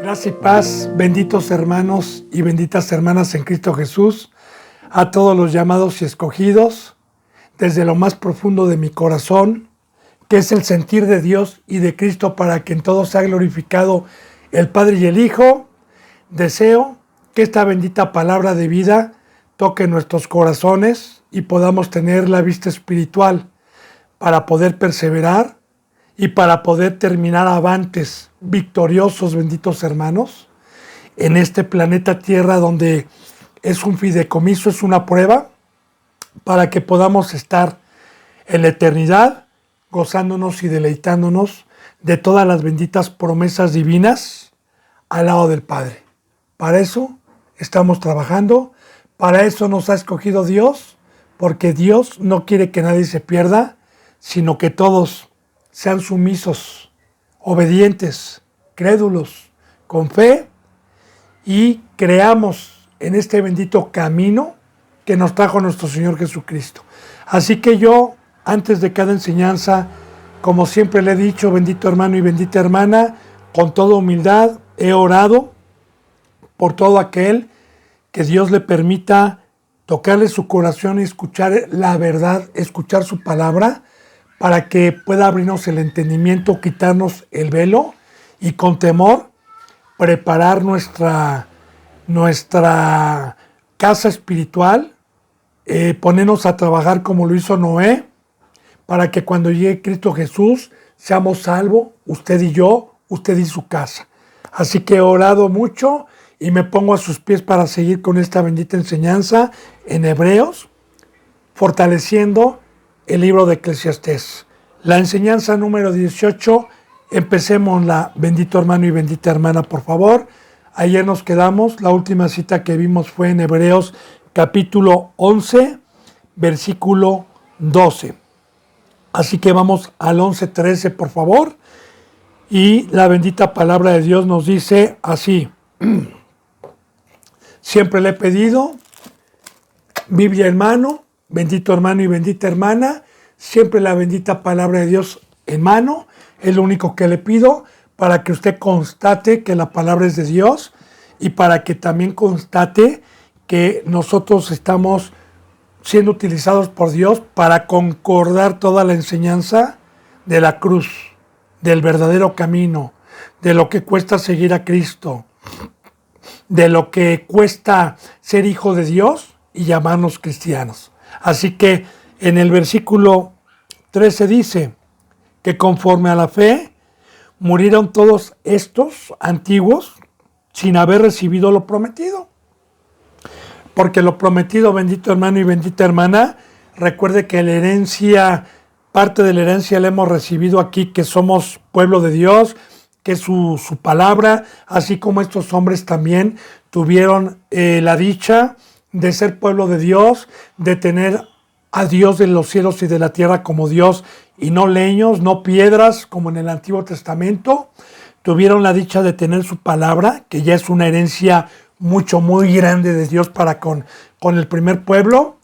Gracia y paz, benditos hermanos y benditas hermanas en Cristo Jesús, a todos los llamados y escogidos, desde lo más profundo de mi corazón, que es el sentir de Dios y de Cristo para que en todo sea glorificado el Padre y el Hijo. Deseo que esta bendita palabra de vida toque nuestros corazones y podamos tener la vista espiritual para poder perseverar y para poder terminar avantes, victoriosos, benditos hermanos, en este planeta Tierra donde es un fideicomiso, es una prueba, para que podamos estar en la eternidad, gozándonos y deleitándonos de todas las benditas promesas divinas al lado del Padre. Para eso estamos trabajando, para eso nos ha escogido Dios, porque Dios no quiere que nadie se pierda, sino que todos sean sumisos, obedientes, crédulos, con fe, y creamos en este bendito camino que nos trajo nuestro Señor Jesucristo. Así que yo, antes de cada enseñanza, como siempre le he dicho, bendito hermano y bendita hermana, con toda humildad he orado por todo aquel que Dios le permita tocarle su corazón y escuchar la verdad, escuchar su palabra, para que pueda abrirnos el entendimiento, quitarnos el velo y con temor preparar nuestra casa espiritual, ponernos a trabajar como lo hizo Noé, para que cuando llegue Cristo Jesús seamos salvos, usted y yo, usted y su casa. Así que he orado mucho y me pongo a sus pies para seguir con esta bendita enseñanza en Hebreos, fortaleciendo el libro de Eclesiastés. La enseñanza número 18, empecémosla, bendito hermano y bendita hermana, por favor. Ayer nos quedamos, la última cita que vimos fue en Hebreos capítulo 11, versículo 12. Así que vamos al 11:13, por favor. Y la bendita palabra de Dios nos dice así: siempre le he pedido, Biblia en mano, bendito hermano y bendita hermana, siempre la bendita palabra de Dios en mano, es lo único que le pido para que usted constate que la palabra es de Dios y para que también constate que nosotros estamos siendo utilizados por Dios para concordar toda la enseñanza de la cruz, del verdadero camino, de lo que cuesta seguir a Cristo, de lo que cuesta ser hijo de Dios y llamarnos cristianos. Así que en el versículo 13 dice que conforme a la fe murieron todos estos antiguos sin haber recibido lo prometido. Porque lo prometido, bendito hermano y bendita hermana, recuerde que la herencia, parte de la herencia la hemos recibido aquí, que somos pueblo de Dios, que es su palabra, así como estos hombres también tuvieron la dicha de ser pueblo de Dios, de tener a Dios de los cielos y de la tierra como Dios, y no leños, no piedras, como en el Antiguo Testamento. Tuvieron la dicha de tener su palabra, que ya es una herencia muy grande de Dios para con el primer pueblo,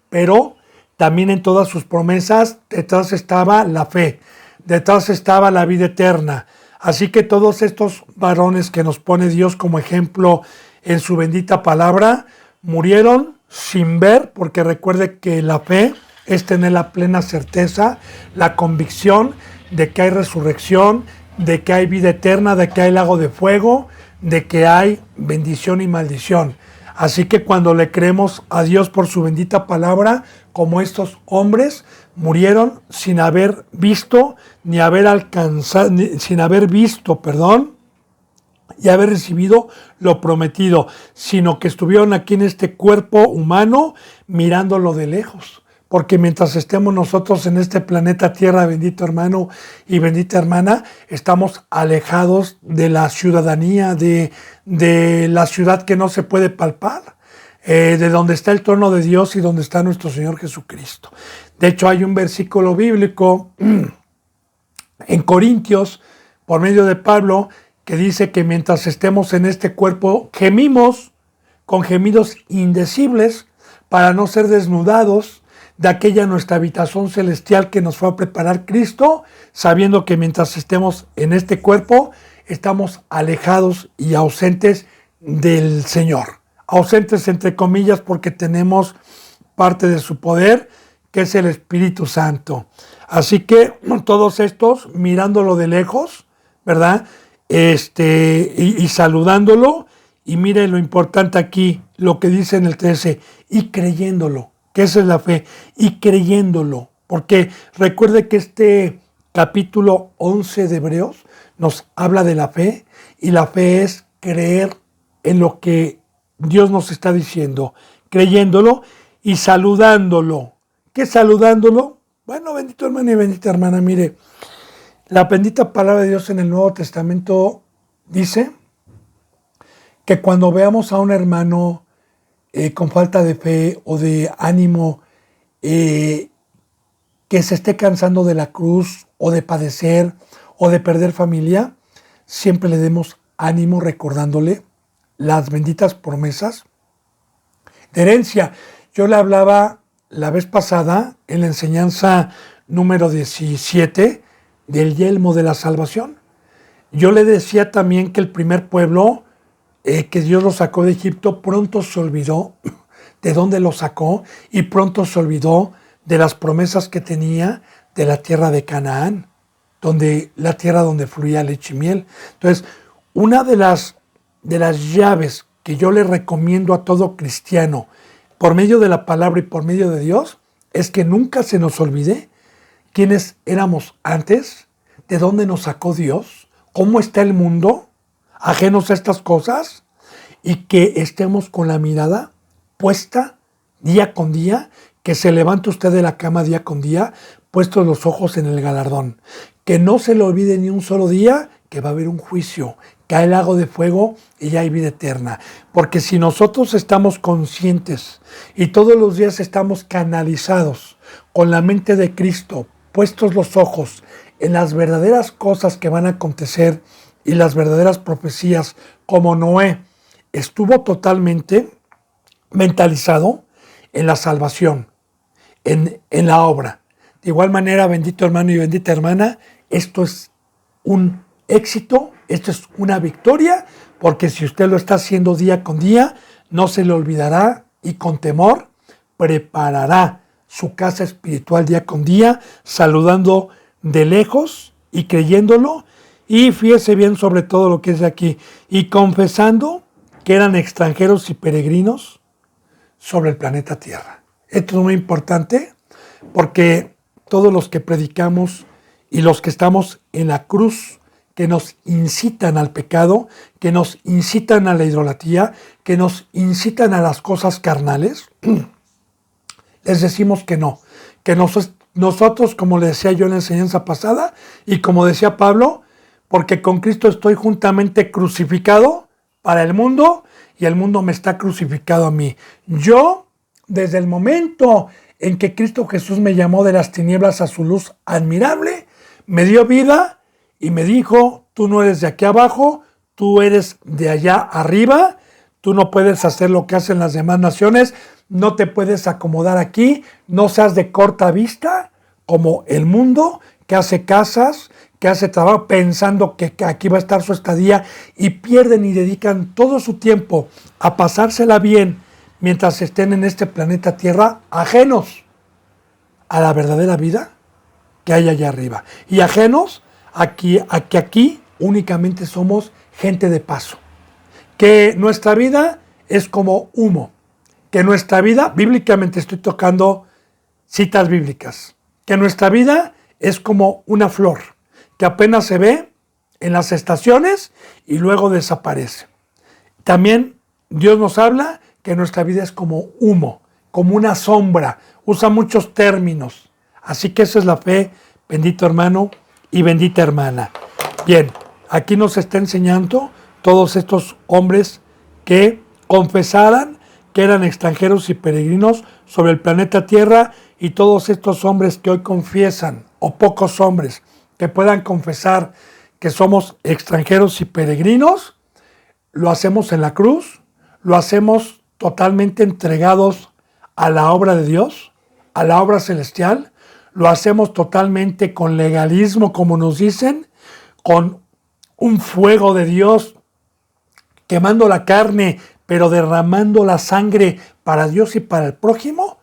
pero también en todas sus promesas detrás estaba la fe, detrás estaba la vida eterna. Así que todos estos varones que nos pone Dios como ejemplo en su bendita palabra, murieron sin ver, porque recuerde que la fe es tener la plena certeza, la convicción de que hay resurrección, de que hay vida eterna, de que hay lago de fuego, de que hay bendición y maldición. Así que cuando le creemos a Dios por su bendita palabra, como estos hombres murieron sin haber visto, ni haber alcanzado, sin haber visto, y haber recibido lo prometido, sino que estuvieron aquí en este cuerpo humano mirándolo de lejos. Porque mientras estemos nosotros en este planeta Tierra, bendito hermano y bendita hermana, estamos alejados de la ciudadanía, de la ciudad que no se puede palpar, de donde está el trono de Dios y donde está nuestro Señor Jesucristo. De hecho, hay un versículo bíblico en Corintios, por medio de Pablo, que dice que mientras estemos en este cuerpo, gemimos con gemidos indecibles para no ser desnudados de aquella nuestra habitación celestial que nos fue a preparar Cristo, sabiendo que mientras estemos en este cuerpo, estamos alejados y ausentes del Señor. Ausentes entre comillas porque tenemos parte de su poder, que es el Espíritu Santo. Así que todos estos, mirándolo de lejos, ¿verdad? Y saludándolo, y mire lo importante aquí, lo que dice en el 13, y creyéndolo, que esa es la fe, y creyéndolo, porque recuerde que este capítulo 11 de Hebreos nos habla de la fe, y la fe es creer en lo que Dios nos está diciendo, creyéndolo y saludándolo. ¿Qué saludándolo? Bueno, bendito hermano y bendita hermana, mire, la bendita palabra de Dios en el Nuevo Testamento dice que cuando veamos a un hermano con falta de fe o de ánimo, que se esté cansando de la cruz o de padecer o de perder familia, siempre le demos ánimo recordándole las benditas promesas de herencia. Yo le hablaba la vez pasada en la enseñanza número 17 del yelmo de la salvación. Yo le decía también que el primer pueblo que Dios lo sacó de Egipto pronto se olvidó de dónde lo sacó y pronto se olvidó de las promesas que tenía de la tierra de Canaán, la tierra donde fluía leche y miel. Entonces, una de las llaves que yo le recomiendo a todo cristiano por medio de la palabra y por medio de Dios es que nunca se nos olvide quiénes éramos antes, de dónde nos sacó Dios, cómo está el mundo, ajenos a estas cosas, y que estemos con la mirada puesta día con día, que se levante usted de la cama día con día, puestos los ojos en el galardón. Que no se le olvide ni un solo día que va a haber un juicio, que hay lago de fuego y ya hay vida eterna. Porque si nosotros estamos conscientes y todos los días estamos canalizados con la mente de Cristo, puestos los ojos en las verdaderas cosas que van a acontecer y las verdaderas profecías, como Noé estuvo totalmente mentalizado en la salvación, en la obra. De igual manera, bendito hermano y bendita hermana, esto es un éxito, esto es una victoria, porque si usted lo está haciendo día con día, no se le olvidará y con temor preparará su casa espiritual día con día, saludando de lejos y creyéndolo, y fíjese bien sobre todo lo que es aquí, y confesando que eran extranjeros y peregrinos sobre el planeta Tierra. Esto es muy importante porque todos los que predicamos y los que estamos en la cruz, que nos incitan al pecado, que nos incitan a la idolatría, que nos incitan a las cosas carnales, les decimos que no, que nosotros, como le decía yo en la enseñanza pasada, y como decía Pablo, porque con Cristo estoy juntamente crucificado para el mundo, y el mundo me está crucificado a mí. Yo, desde el momento en que Cristo Jesús me llamó de las tinieblas a su luz admirable, me dio vida y me dijo, tú no eres de aquí abajo, tú eres de allá arriba, tú no puedes hacer lo que hacen las demás naciones, no te puedes acomodar aquí, no seas de corta vista como el mundo que hace casas, que hace trabajo pensando que aquí va a estar su estadía y pierden y dedican todo su tiempo a pasársela bien mientras estén en este planeta Tierra, ajenos a la verdadera vida que hay allá arriba. Y ajenos a que aquí únicamente somos gente de paso. Que nuestra vida es como humo. Que nuestra vida, bíblicamente estoy tocando citas bíblicas, que nuestra vida es como una flor que apenas se ve en las estaciones y luego desaparece. También Dios nos habla que nuestra vida es como humo, como una sombra, usa muchos términos. Así que esa es la fe, bendito hermano y bendita hermana. Bien, aquí nos está enseñando todos estos hombres que confesaran que eran extranjeros y peregrinos sobre el planeta Tierra, y todos estos hombres que hoy confiesan, o pocos hombres que puedan confesar que somos extranjeros y peregrinos, lo hacemos en la cruz, lo hacemos totalmente entregados a la obra de Dios, a la obra celestial, lo hacemos totalmente con legalismo, como nos dicen, con un fuego de Dios quemando la carne, pero derramando la sangre para Dios y para el prójimo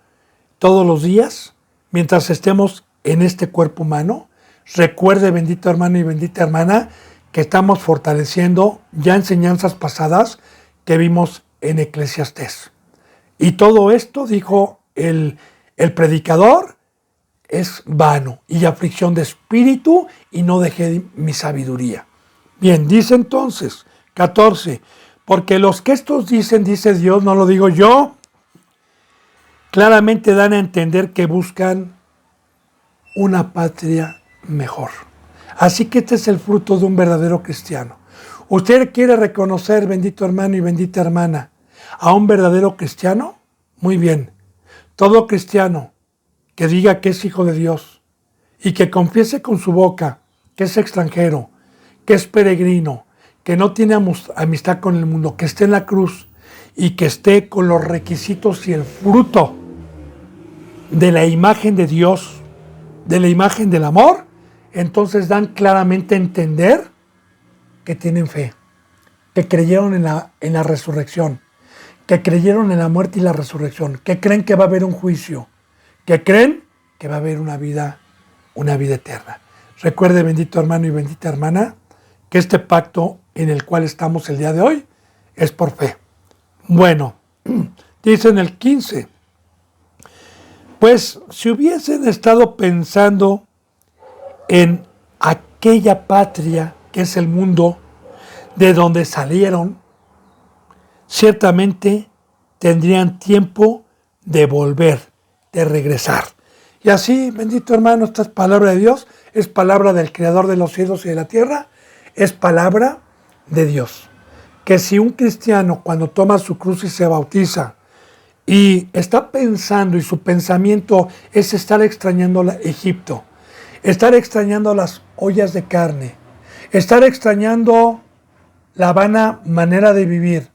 todos los días, mientras estemos en este cuerpo humano. Recuerde, bendito hermano y bendita hermana, que estamos fortaleciendo ya enseñanzas pasadas que vimos en Eclesiastés. Y todo esto, dijo el predicador, es vano y aflicción de espíritu, y no dejé mi sabiduría. Bien, dice entonces, 14, porque los que estos dicen, dice Dios, no lo digo yo, claramente dan a entender que buscan una patria mejor. Así que este es el fruto de un verdadero cristiano. ¿Usted quiere reconocer, bendito hermano y bendita hermana, a un verdadero cristiano? Muy bien. Todo cristiano que diga que es hijo de Dios y que confiese con su boca que es extranjero, que es peregrino, que no tiene amistad con el mundo, que esté en la cruz y que esté con los requisitos y el fruto de la imagen de Dios, de la imagen del amor, entonces dan claramente a entender que tienen fe, que creyeron en la resurrección, que creyeron en la muerte y la resurrección, que creen que va a haber un juicio, que creen que va a haber una vida eterna. Recuerde, bendito hermano y bendita hermana, que este pacto en el cual estamos el día de hoy es por fe. Bueno, dice en el 15, pues si hubiesen estado pensando en aquella patria que es el mundo de donde salieron, ciertamente tendrían tiempo de volver, de regresar. Y así, bendito hermano, esta es palabra de Dios, es palabra del Creador de los cielos y de la tierra, es palabra de Dios. Que si un cristiano cuando toma su cruz y se bautiza y está pensando y su pensamiento es estar extrañando Egipto, estar extrañando las ollas de carne, estar extrañando la vana manera de vivir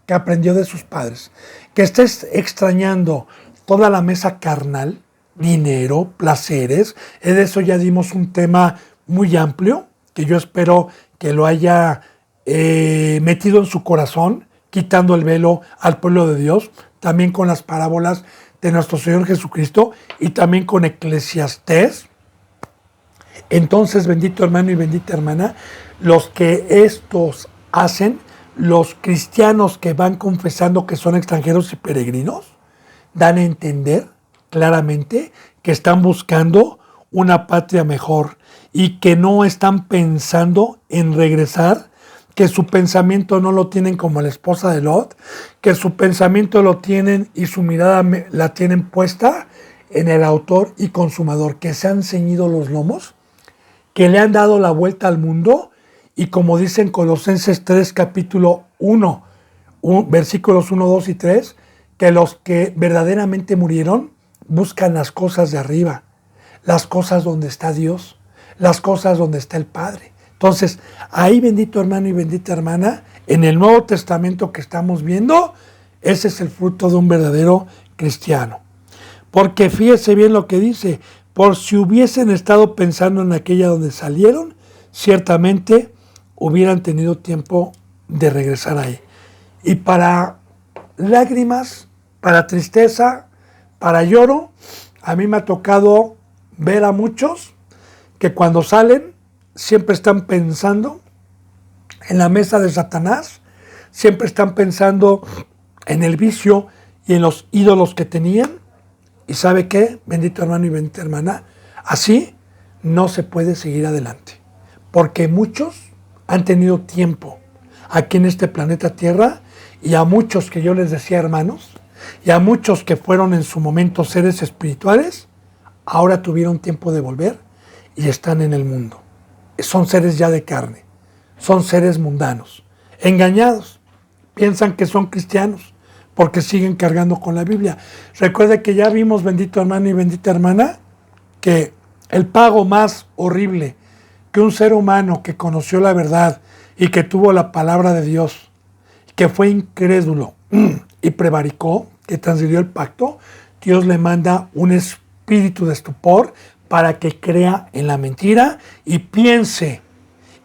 que aprendió de sus padres, que estés extrañando toda la mesa carnal, dinero, placeres, de eso ya dimos un tema muy amplio, que yo espero que lo haya metido en su corazón, quitando el velo al pueblo de Dios, también con las parábolas de nuestro Señor Jesucristo y también con Eclesiastés. Entonces, bendito hermano y bendita hermana, los que estos hacen, los cristianos que van confesando que son extranjeros y peregrinos, dan a entender claramente que están buscando una patria mejor y que no están pensando en regresar, que su pensamiento no lo tienen como la esposa de Lot, que su pensamiento lo tienen y su mirada la tienen puesta en el autor y consumador, que se han ceñido los lomos, que le han dado la vuelta al mundo, y como dicen Colosenses 3, capítulo 1, versículos 1, 2 y 3, que los que verdaderamente murieron buscan las cosas de arriba, las cosas donde está Dios, las cosas donde está el Padre. Entonces, ahí, bendito hermano y bendita hermana, en el Nuevo Testamento que estamos viendo, ese es el fruto de un verdadero cristiano. Porque fíjese bien lo que dice, por si hubiesen estado pensando en aquella donde salieron, ciertamente hubieran tenido tiempo de regresar ahí. Y para lágrimas, para tristeza, para lloro, a mí me ha tocado ver a muchos que cuando salen siempre están pensando en la mesa de Satanás, siempre están pensando en el vicio y en los ídolos que tenían. ¿Y sabe qué, bendito hermano y bendita hermana? Así no se puede seguir adelante, porque muchos han tenido tiempo aquí en este planeta Tierra, y a muchos que yo les decía hermanos, y a muchos que fueron en su momento seres espirituales, ahora tuvieron tiempo de volver y están en el mundo. Son seres ya de carne, son seres mundanos, engañados, piensan que son cristianos porque siguen cargando con la Biblia. Recuerde que ya vimos, bendito hermano y bendita hermana, que el pago más horrible que un ser humano que conoció la verdad y que tuvo la palabra de Dios, que fue incrédulo y prevaricó, que transgredió el pacto, Dios le manda un espíritu de estupor para que crea en la mentira y piense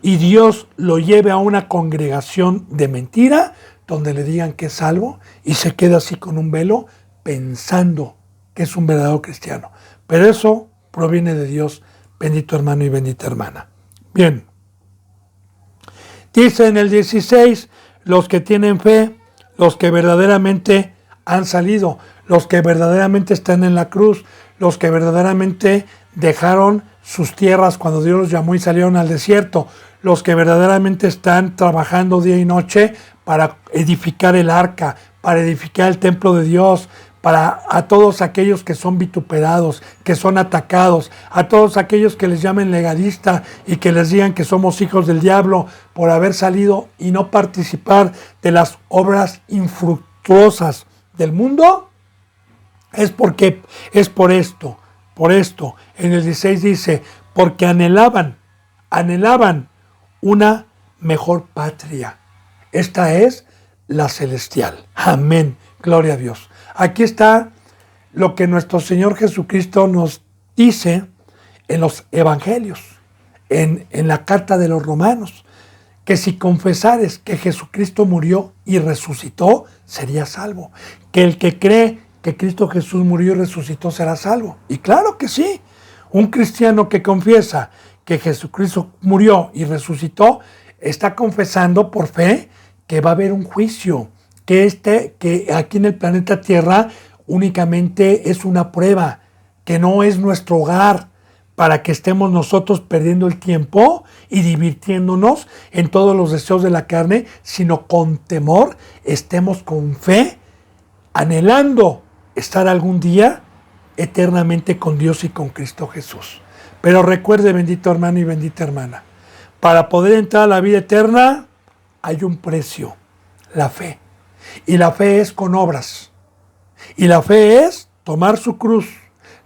y Dios lo lleve a una congregación de mentira donde le digan que es salvo y se queda así con un velo pensando que es un verdadero cristiano. Pero eso proviene de Dios, bendito hermano y bendita hermana. Bien. Dice en el 16, los que tienen fe, los que verdaderamente han salido, los que verdaderamente están en la cruz, los que verdaderamente dejaron sus tierras cuando Dios los llamó y salieron al desierto, los que verdaderamente están trabajando día y noche para edificar el arca, para edificar el templo de Dios, para a todos aquellos que son vituperados, que son atacados, a todos aquellos que les llamen legalista y que les digan que somos hijos del diablo por haber salido y no participar de las obras infructuosas del mundo, es por esto. En el 16 dice, porque anhelaban una mejor patria. Esta es la celestial. Amén. Gloria a Dios. Aquí está lo que nuestro Señor Jesucristo nos dice en los evangelios, en la carta de los Romanos, que si confesares que Jesucristo murió y resucitó, sería salvo. Que el que cree que Cristo Jesús murió y resucitó será salvo. Y claro que sí. Un cristiano que confiesa que Jesucristo murió y resucitó, está confesando por fe que va a haber un juicio, que aquí en el planeta Tierra únicamente es una prueba, que no es nuestro hogar para que estemos nosotros perdiendo el tiempo y divirtiéndonos en todos los deseos de la carne, sino con temor, estemos con fe, anhelando estar algún día eternamente con Dios y con Cristo Jesús. Pero recuerde, bendito hermano y bendita hermana, para poder entrar a la vida eterna hay un precio, la fe. Y la fe es con obras. Y la fe es tomar su cruz.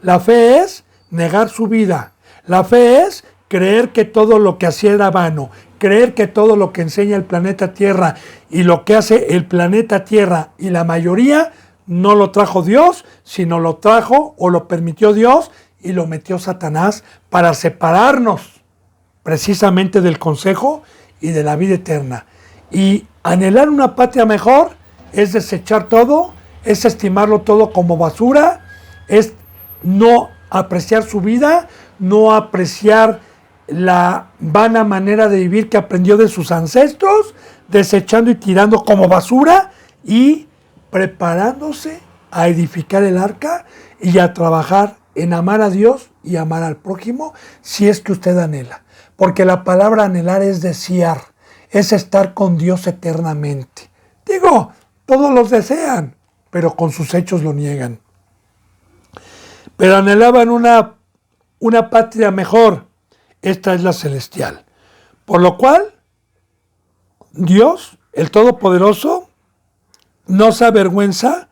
La fe es negar su vida. La fe es creer que todo lo que hacía era vano. Creer que todo lo que enseña el planeta Tierra y lo que hace el planeta Tierra y la mayoría no lo trajo Dios, sino lo trajo o lo permitió Dios y lo metió Satanás para separarnos precisamente del consejo y de la vida eterna. Y anhelar una patria mejor es desechar todo, es estimarlo todo como basura, es no apreciar su vida, no apreciar la vana manera de vivir que aprendió de sus ancestros, desechando y tirando como basura y preparándose a edificar el arca y a trabajar en amar a Dios y amar al prójimo si es que usted anhela. Porque la palabra anhelar es desear, es estar con Dios eternamente. Digo, todos los desean, pero con sus hechos lo niegan. Pero anhelaban una patria mejor. Esta es la celestial. Por lo cual, Dios, el Todopoderoso, no se avergüenza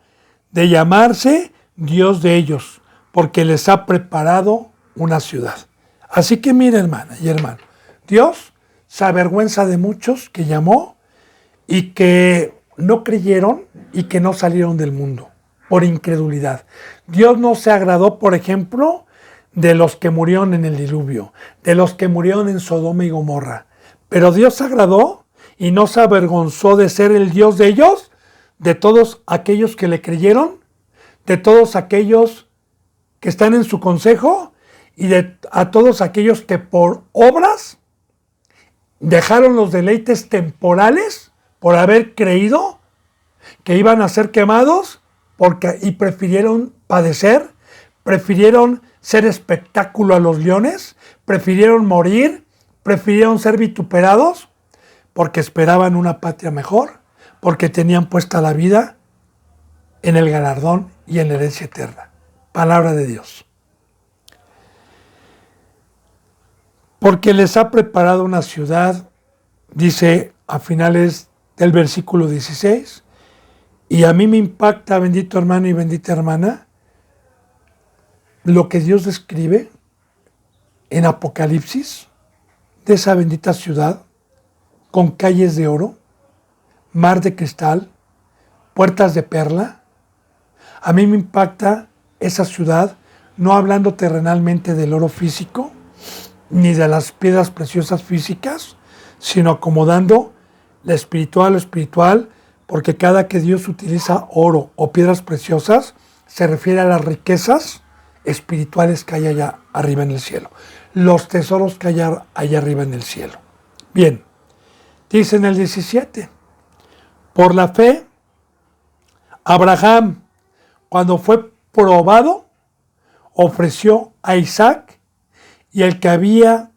de llamarse Dios de ellos, porque les ha preparado una ciudad. Así que mire, hermana y hermano, Dios se avergüenza de muchos que llamó y que no creyeron y que no salieron del mundo por incredulidad. Dios no se agradó, por ejemplo, de los que murieron en el diluvio, de los que murieron en Sodoma y Gomorra. Pero Dios se agradó y no se avergonzó de ser el Dios de ellos, de todos aquellos que le creyeron, de todos aquellos que están en su consejo y a todos aquellos que por obras dejaron los deleites temporales por haber creído que iban a ser quemados y prefirieron padecer, prefirieron ser espectáculo a los leones, prefirieron morir, prefirieron ser vituperados porque esperaban una patria mejor, porque tenían puesta la vida en el galardón y en la herencia eterna. Palabra de Dios. Porque les ha preparado una ciudad, dice a finales del versículo 16, y a mí me impacta, bendito hermano y bendita hermana, lo que Dios describe en Apocalipsis de esa bendita ciudad, con calles de oro, mar de cristal, puertas de perla. A mí me impacta esa ciudad, no hablando terrenalmente del oro físico, ni de las piedras preciosas físicas, sino acomodando lo espiritual, porque cada que Dios utiliza oro o piedras preciosas, se refiere a las riquezas espirituales que hay allá arriba en el cielo, los tesoros que hay allá arriba en el cielo. Bien, dice en el 17, por la fe, Abraham, cuando fue probado, ofreció a Isaac, y el que había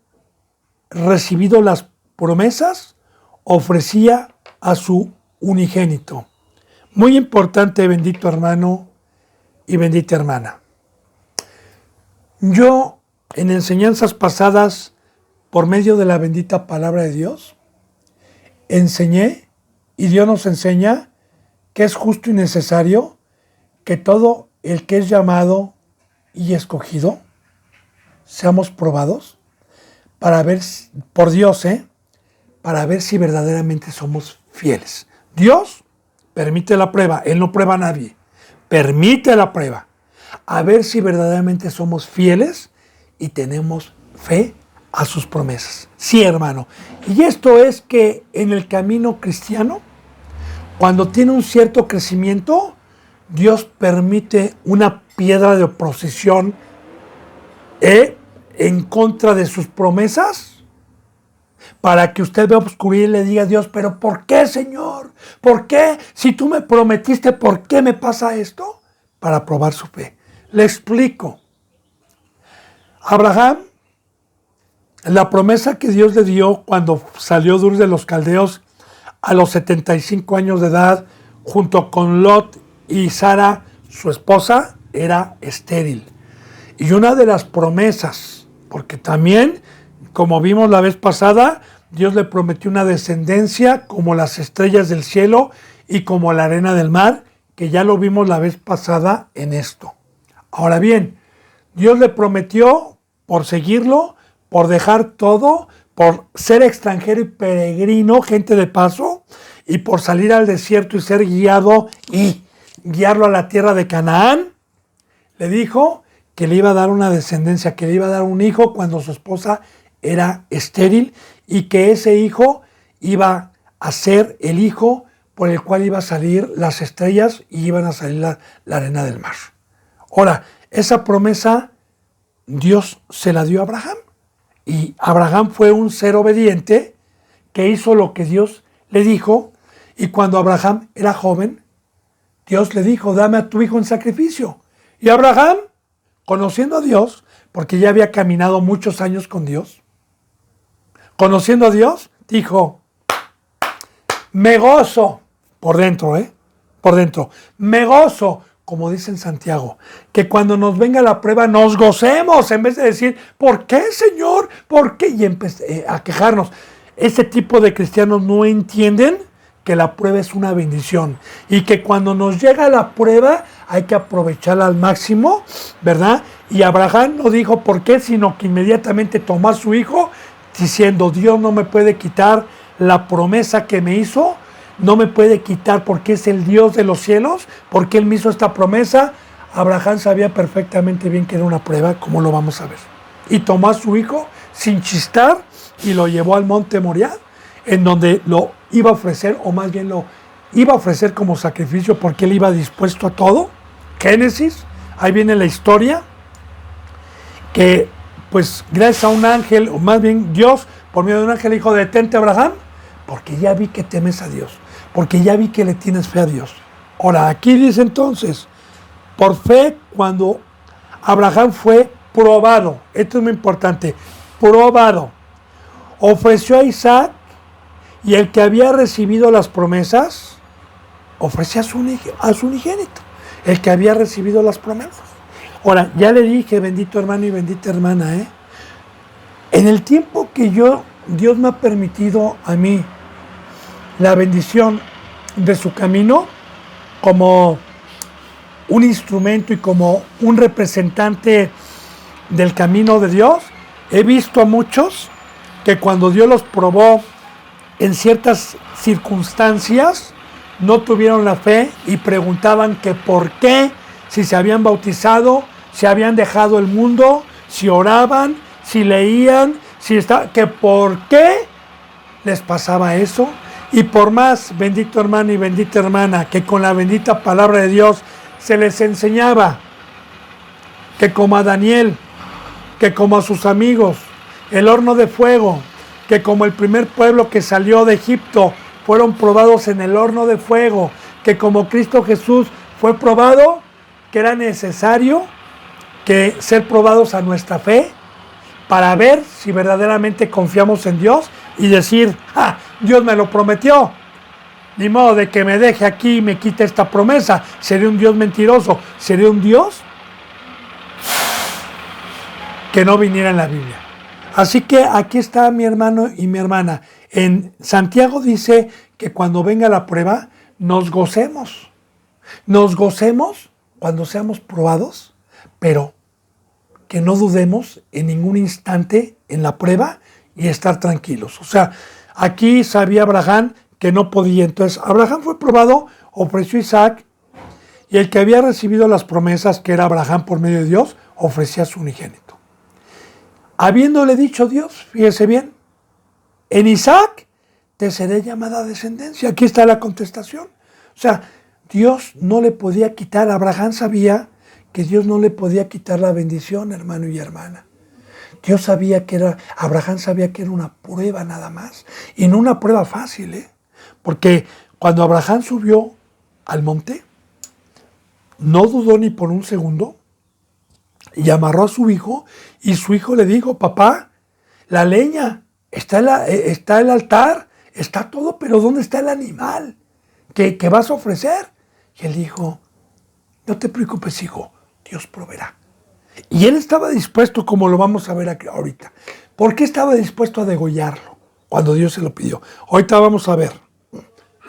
recibido las promesas, ofrecía a su unigénito. Muy importante, bendito hermano y bendita hermana. Yo, en enseñanzas pasadas, por medio de la bendita palabra de Dios, enseñé, y Dios nos enseña, que es justo y necesario que todo el que es llamado y escogido, seamos probados para ver, por Dios, para ver si verdaderamente somos fieles. Dios permite la prueba, Él no prueba a nadie, permite la prueba, a ver si verdaderamente somos fieles y tenemos fe a sus promesas. Sí, hermano, y esto es que en el camino cristiano, cuando tiene un cierto crecimiento, Dios permite una piedra de oposición en contra de sus promesas, para que usted vea oscuridad y le diga a Dios, pero ¿por qué, Señor? ¿Por qué? Si tú me prometiste, ¿por qué me pasa esto? Para probar su fe. Le explico. Abraham, la promesa que Dios le dio cuando salió de Ur de los Caldeos a los 75 años de edad, junto con Lot y Sara, su esposa, era estéril. Y una de las promesas, porque también, como vimos la vez pasada, Dios le prometió una descendencia como las estrellas del cielo y como la arena del mar, que ya lo vimos la vez pasada en esto. Ahora bien, Dios le prometió, por seguirlo, por dejar todo, por ser extranjero y peregrino, gente de paso, y por salir al desierto y ser guiado y guiarlo a la tierra de Canaán, le dijo que le iba a dar una descendencia, que le iba a dar un hijo cuando su esposa era estéril, y que ese hijo iba a ser el hijo por el cual iba a salir las estrellas y iban a salir la arena del mar. Ahora, esa promesa Dios se la dio a Abraham, y Abraham fue un ser obediente que hizo lo que Dios le dijo, y cuando Abraham era joven, Dios le dijo, dame a tu hijo en sacrificio. Y Abraham, conociendo a Dios, porque ya había caminado muchos años con Dios, conociendo a Dios, dijo, me gozo, por dentro, por dentro, me gozo, como dice en Santiago, que cuando nos venga la prueba nos gocemos, en vez de decir, ¿por qué, Señor? ¿Por qué? Y empecé a quejarnos. Este tipo de cristianos no entienden que la prueba es una bendición, y que cuando nos llega la prueba hay que aprovecharla al máximo, ¿verdad? Y Abraham no dijo por qué, sino que inmediatamente tomó a su hijo, diciendo, Dios no me puede quitar la promesa que me hizo, no me puede quitar porque es el Dios de los cielos, porque Él me hizo esta promesa. Abraham sabía perfectamente bien que era una prueba, como lo vamos a ver. Y tomó a su hijo sin chistar y lo llevó al monte Moriah, en donde lo iba a ofrecer, o más bien lo iba a ofrecer como sacrificio, porque él iba dispuesto a todo. Génesis, ahí viene la historia, que pues gracias a un ángel, o más bien Dios, por medio de un ángel, dijo, detente, Abraham, porque ya vi que temes a Dios, porque ya vi que le tienes fe a Dios. Ahora, aquí dice entonces, por fe, cuando Abraham fue probado, esto es muy importante, probado, ofreció a Isaac, y el que había recibido las promesas, ofrecía a su unigénito, el que había recibido las promesas. Ahora, ya le dije, bendito hermano y bendita hermana, en el tiempo que Dios me ha permitido a mí la bendición de su camino, como un instrumento y como un representante del camino de Dios, he visto a muchos que cuando Dios los probó en ciertas circunstancias, no tuvieron la fe y preguntaban que por qué, si se habían bautizado, si habían dejado el mundo, si oraban, si leían, que por qué les pasaba eso. Y por más, bendito hermano y bendita hermana, que con la bendita palabra de Dios se les enseñaba que como a Daniel, que como a sus amigos, el horno de fuego, que como el primer pueblo que salió de Egipto fueron probados en el horno de fuego, que como Cristo Jesús fue probado, que era necesario que ser probados a nuestra fe para ver si verdaderamente confiamos en Dios y decir, ¡ah! Dios me lo prometió. Ni modo de que me deje aquí y me quite esta promesa. Sería un Dios mentiroso. Sería un Dios que no viniera en la Biblia. Así que aquí está mi hermano y mi hermana. En Santiago dice que cuando venga la prueba, nos gocemos. Nos gocemos cuando seamos probados, pero que no dudemos en ningún instante en la prueba y estar tranquilos. O sea, aquí sabía Abraham que no podía. Entonces, Abraham fue probado, ofreció a Isaac, y el que había recibido las promesas, que era Abraham por medio de Dios, ofrecía a su unigénito. Habiéndole dicho Dios, fíjese bien, en Isaac te seré llamada descendencia. Aquí está la contestación. O sea, Dios no le podía quitar, Abraham sabía que Dios no le podía quitar la bendición, hermano y hermana. Dios sabía que era, Abraham sabía que era una prueba nada más. Y no una prueba fácil, porque cuando Abraham subió al monte, no dudó ni por un segundo, y amarró a su hijo, y su hijo le dijo, papá, la leña, está el altar, está todo, pero ¿dónde está el animal que vas a ofrecer? Y él dijo, no te preocupes, hijo, Dios proveerá. Y él estaba dispuesto, como lo vamos a ver aquí ahorita. ¿Por qué estaba dispuesto a degollarlo cuando Dios se lo pidió? Ahorita vamos a ver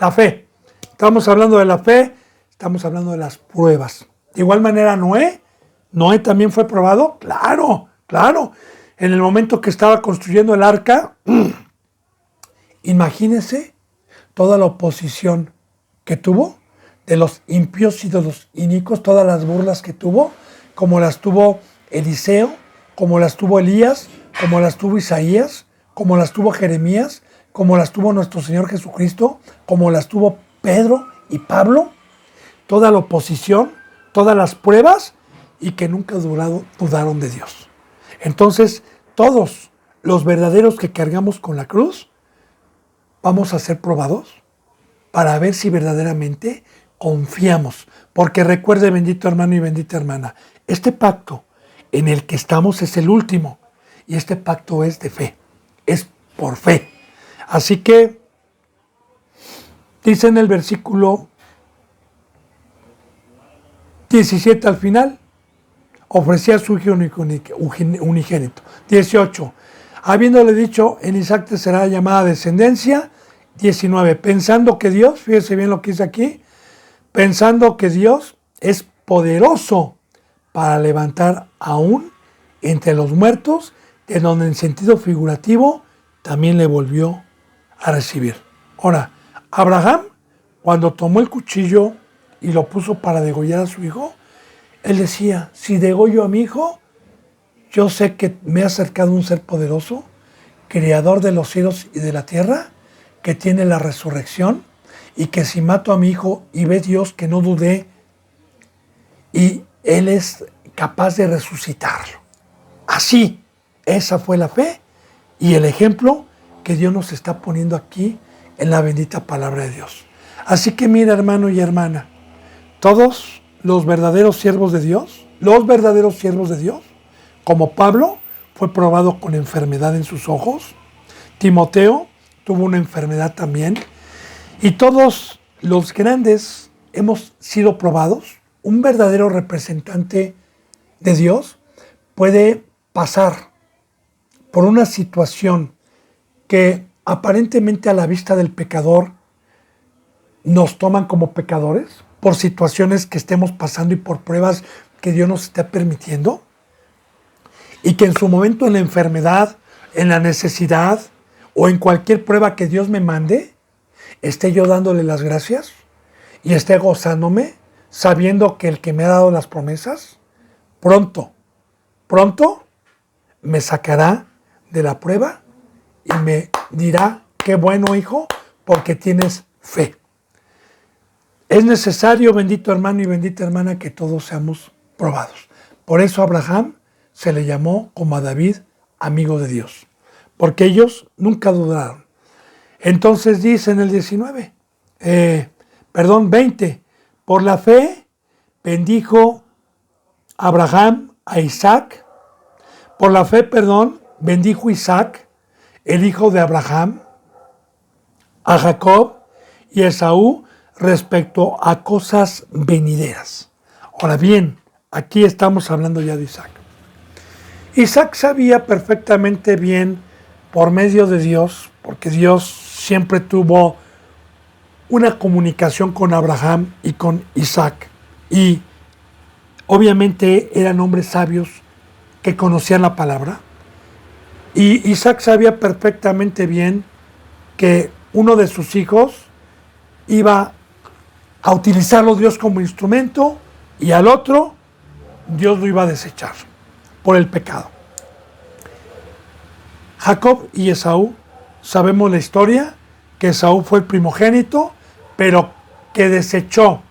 la fe. Estamos hablando de la fe, estamos hablando de las pruebas. De igual manera, Noé también fue probado. Claro. En el momento que estaba construyendo el arca, imagínense toda la oposición que tuvo de los impíos y de los inicuos, todas las burlas que tuvo, como las tuvo Eliseo, como las tuvo Elías, como las tuvo Isaías, como las tuvo Jeremías, como las tuvo nuestro Señor Jesucristo, como las tuvo Pedro y Pablo, toda la oposición, todas las pruebas, y que nunca dudaron de Dios. Entonces, todos los verdaderos que cargamos con la cruz, vamos a ser probados para ver si verdaderamente confiamos. Porque recuerde, bendito hermano y bendita hermana, este pacto en el que estamos es el último. Y este pacto es de fe, es por fe. Así que, dice en el versículo 17 al final, ofrecía a su hijo unigénito. 18. Habiéndole dicho, en Isaac te será llamada descendencia. 19. Pensando que Dios, fíjese bien lo que dice aquí, pensando que Dios es poderoso para levantar aún entre los muertos, de donde en sentido figurativo también le volvió a recibir. Ahora, Abraham, cuando tomó el cuchillo y lo puso para degollar a su hijo, él decía, si degollo a mi hijo, yo sé que me ha acercado un ser poderoso, creador de los cielos y de la tierra, que tiene la resurrección, y que si mato a mi hijo y ve Dios que no dudé, y Él es capaz de resucitarlo. Así, esa fue la fe y el ejemplo que Dios nos está poniendo aquí en la bendita palabra de Dios. Así que mira, hermano y hermana, todos los verdaderos siervos de Dios, como Pablo, fue probado con enfermedad en sus ojos. Timoteo tuvo una enfermedad también. Y todos los grandes hemos sido probados. Un verdadero representante de Dios puede pasar por una situación que aparentemente a la vista del pecador nos toman como pecadores, por situaciones que estemos pasando y por pruebas que Dios nos está permitiendo, y que en su momento en la enfermedad, en la necesidad o en cualquier prueba que Dios me mande, esté yo dándole las gracias y esté gozándome, sabiendo que el que me ha dado las promesas, pronto me sacará de la prueba y me dirá qué bueno, hijo, porque tienes fe. Es necesario, bendito hermano y bendita hermana, que todos seamos probados. Por eso a Abraham se le llamó, como a David, amigo de Dios, porque ellos nunca dudaron. Entonces dice en el 20, por la fe bendijo Abraham a Isaac, bendijo Isaac, el hijo de Abraham, a Jacob y a Esaú respecto a cosas venideras. Ahora bien, aquí estamos hablando ya de Isaac. Isaac sabía perfectamente bien, por medio de Dios, porque Dios siempre tuvo una comunicación con Abraham y con Isaac, y obviamente eran hombres sabios que conocían la palabra, y Isaac sabía perfectamente bien que uno de sus hijos iba a utilizarlo Dios como instrumento, y al otro Dios lo iba a desechar por el pecado. Jacob y Esaú, sabemos la historia, que Esaú fue el primogénito, pero que desechó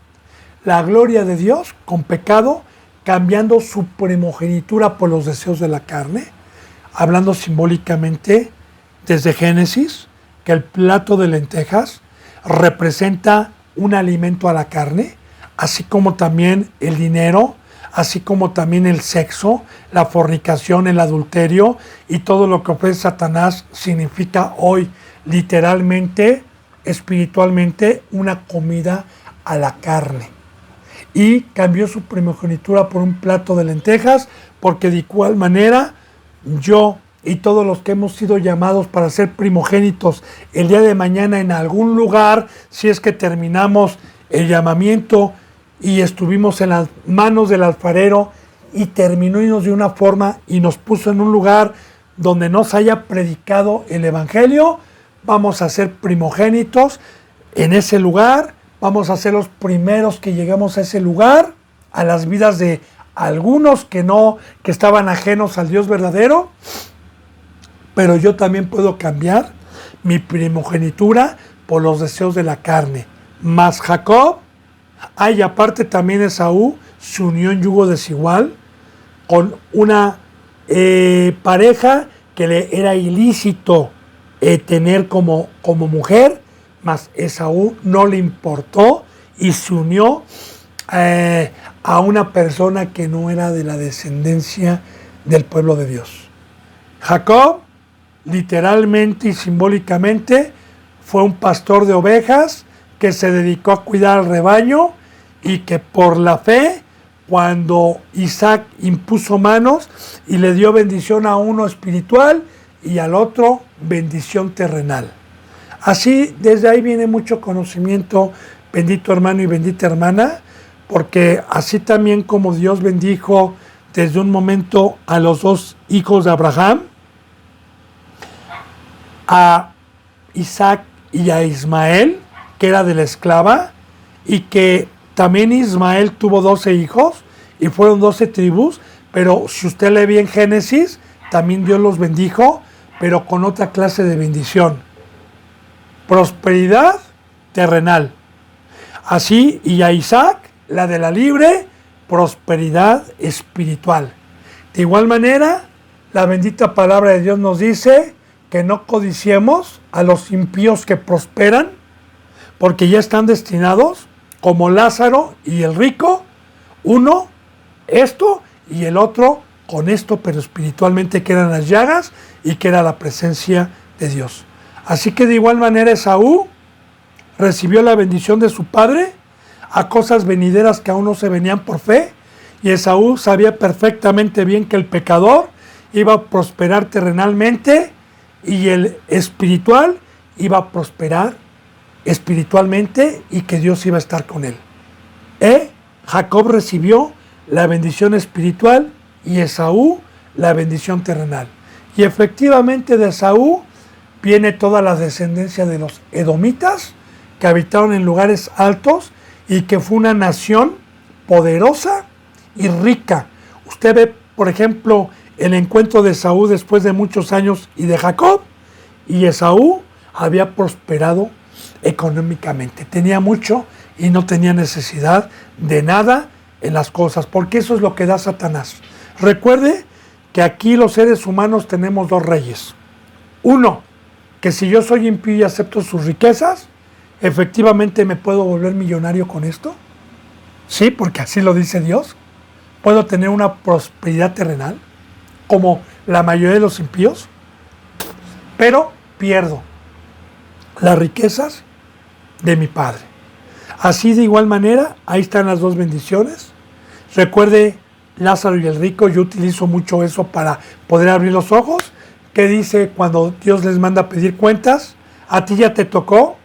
la gloria de Dios con pecado, cambiando su primogenitura por los deseos de la carne, hablando simbólicamente desde Génesis, que el plato de lentejas representa un alimento a la carne, así como también el dinero, así como también el sexo, la fornicación, el adulterio y todo lo que ofrece Satanás significa hoy literalmente, espiritualmente, una comida a la carne. Y cambió su primogenitura por un plato de lentejas, porque de igual manera yo y todos los que hemos sido llamados para ser primogénitos el día de mañana en algún lugar, si es que terminamos el llamamiento y estuvimos en las manos del alfarero y terminó de una forma y nos puso en un lugar donde nos haya predicado el evangelio, vamos a ser primogénitos en ese lugar, vamos a ser los primeros que llegamos a ese lugar, a las vidas de algunos que estaban ajenos al Dios verdadero, pero yo también puedo cambiar mi primogenitura por los deseos de la carne. Más Jacob, y aparte también Esaú, se unió en yugo desigual con una pareja que le era ilícito tener como mujer, mas Esaú no le importó y se unió a una persona que no era de la descendencia del pueblo de Dios. Jacob, literalmente y simbólicamente, fue un pastor de ovejas que se dedicó a cuidar al rebaño y que por la fe, cuando Isaac impuso manos y le dio bendición a uno espiritual y al otro bendición terrenal. Así, desde ahí viene mucho conocimiento, bendito hermano y bendita hermana, porque así también como Dios bendijo desde un momento a los dos hijos de Abraham, a Isaac y a Ismael, que era de la esclava, y que también Ismael tuvo 12 hijos y fueron 12 tribus, pero si usted lee bien Génesis, también Dios los bendijo, pero con otra clase de bendición: prosperidad terrenal. Así, y a Isaac, la de la libre, prosperidad espiritual. De igual manera, la bendita palabra de Dios nos dice que no codiciemos a los impíos que prosperan, porque ya están destinados, como Lázaro y el rico, uno esto y el otro con esto, pero espiritualmente, que eran las llagas y que era la presencia de Dios. Así que de igual manera Esaú recibió la bendición de su padre a cosas venideras que aún no se venían por fe, y Esaú sabía perfectamente bien que el pecador iba a prosperar terrenalmente y el espiritual iba a prosperar espiritualmente y que Dios iba a estar con él. Jacob recibió la bendición espiritual y Esaú la bendición terrenal. Y efectivamente de Esaú viene toda la descendencia de los edomitas, que habitaron en lugares altos y que fue una nación poderosa y rica. Usted ve, por ejemplo, el encuentro de Esaú después de muchos años y de Jacob, y Esaú había prosperado económicamente. Tenía mucho y no tenía necesidad de nada en las cosas, porque eso es lo que da Satanás. Recuerde que aquí los seres humanos tenemos dos reyes. Uno, que si yo soy impío y acepto sus riquezas, efectivamente me puedo volver millonario con esto. Sí, porque así lo dice Dios. Puedo tener una prosperidad terrenal, como la mayoría de los impíos, pero pierdo las riquezas de mi Padre. Así de igual manera, ahí están las dos bendiciones. Recuerde Lázaro y el rico, yo utilizo mucho eso para poder abrir los ojos. ¿Qué dice cuando Dios les manda a pedir cuentas? A ti ya te tocó,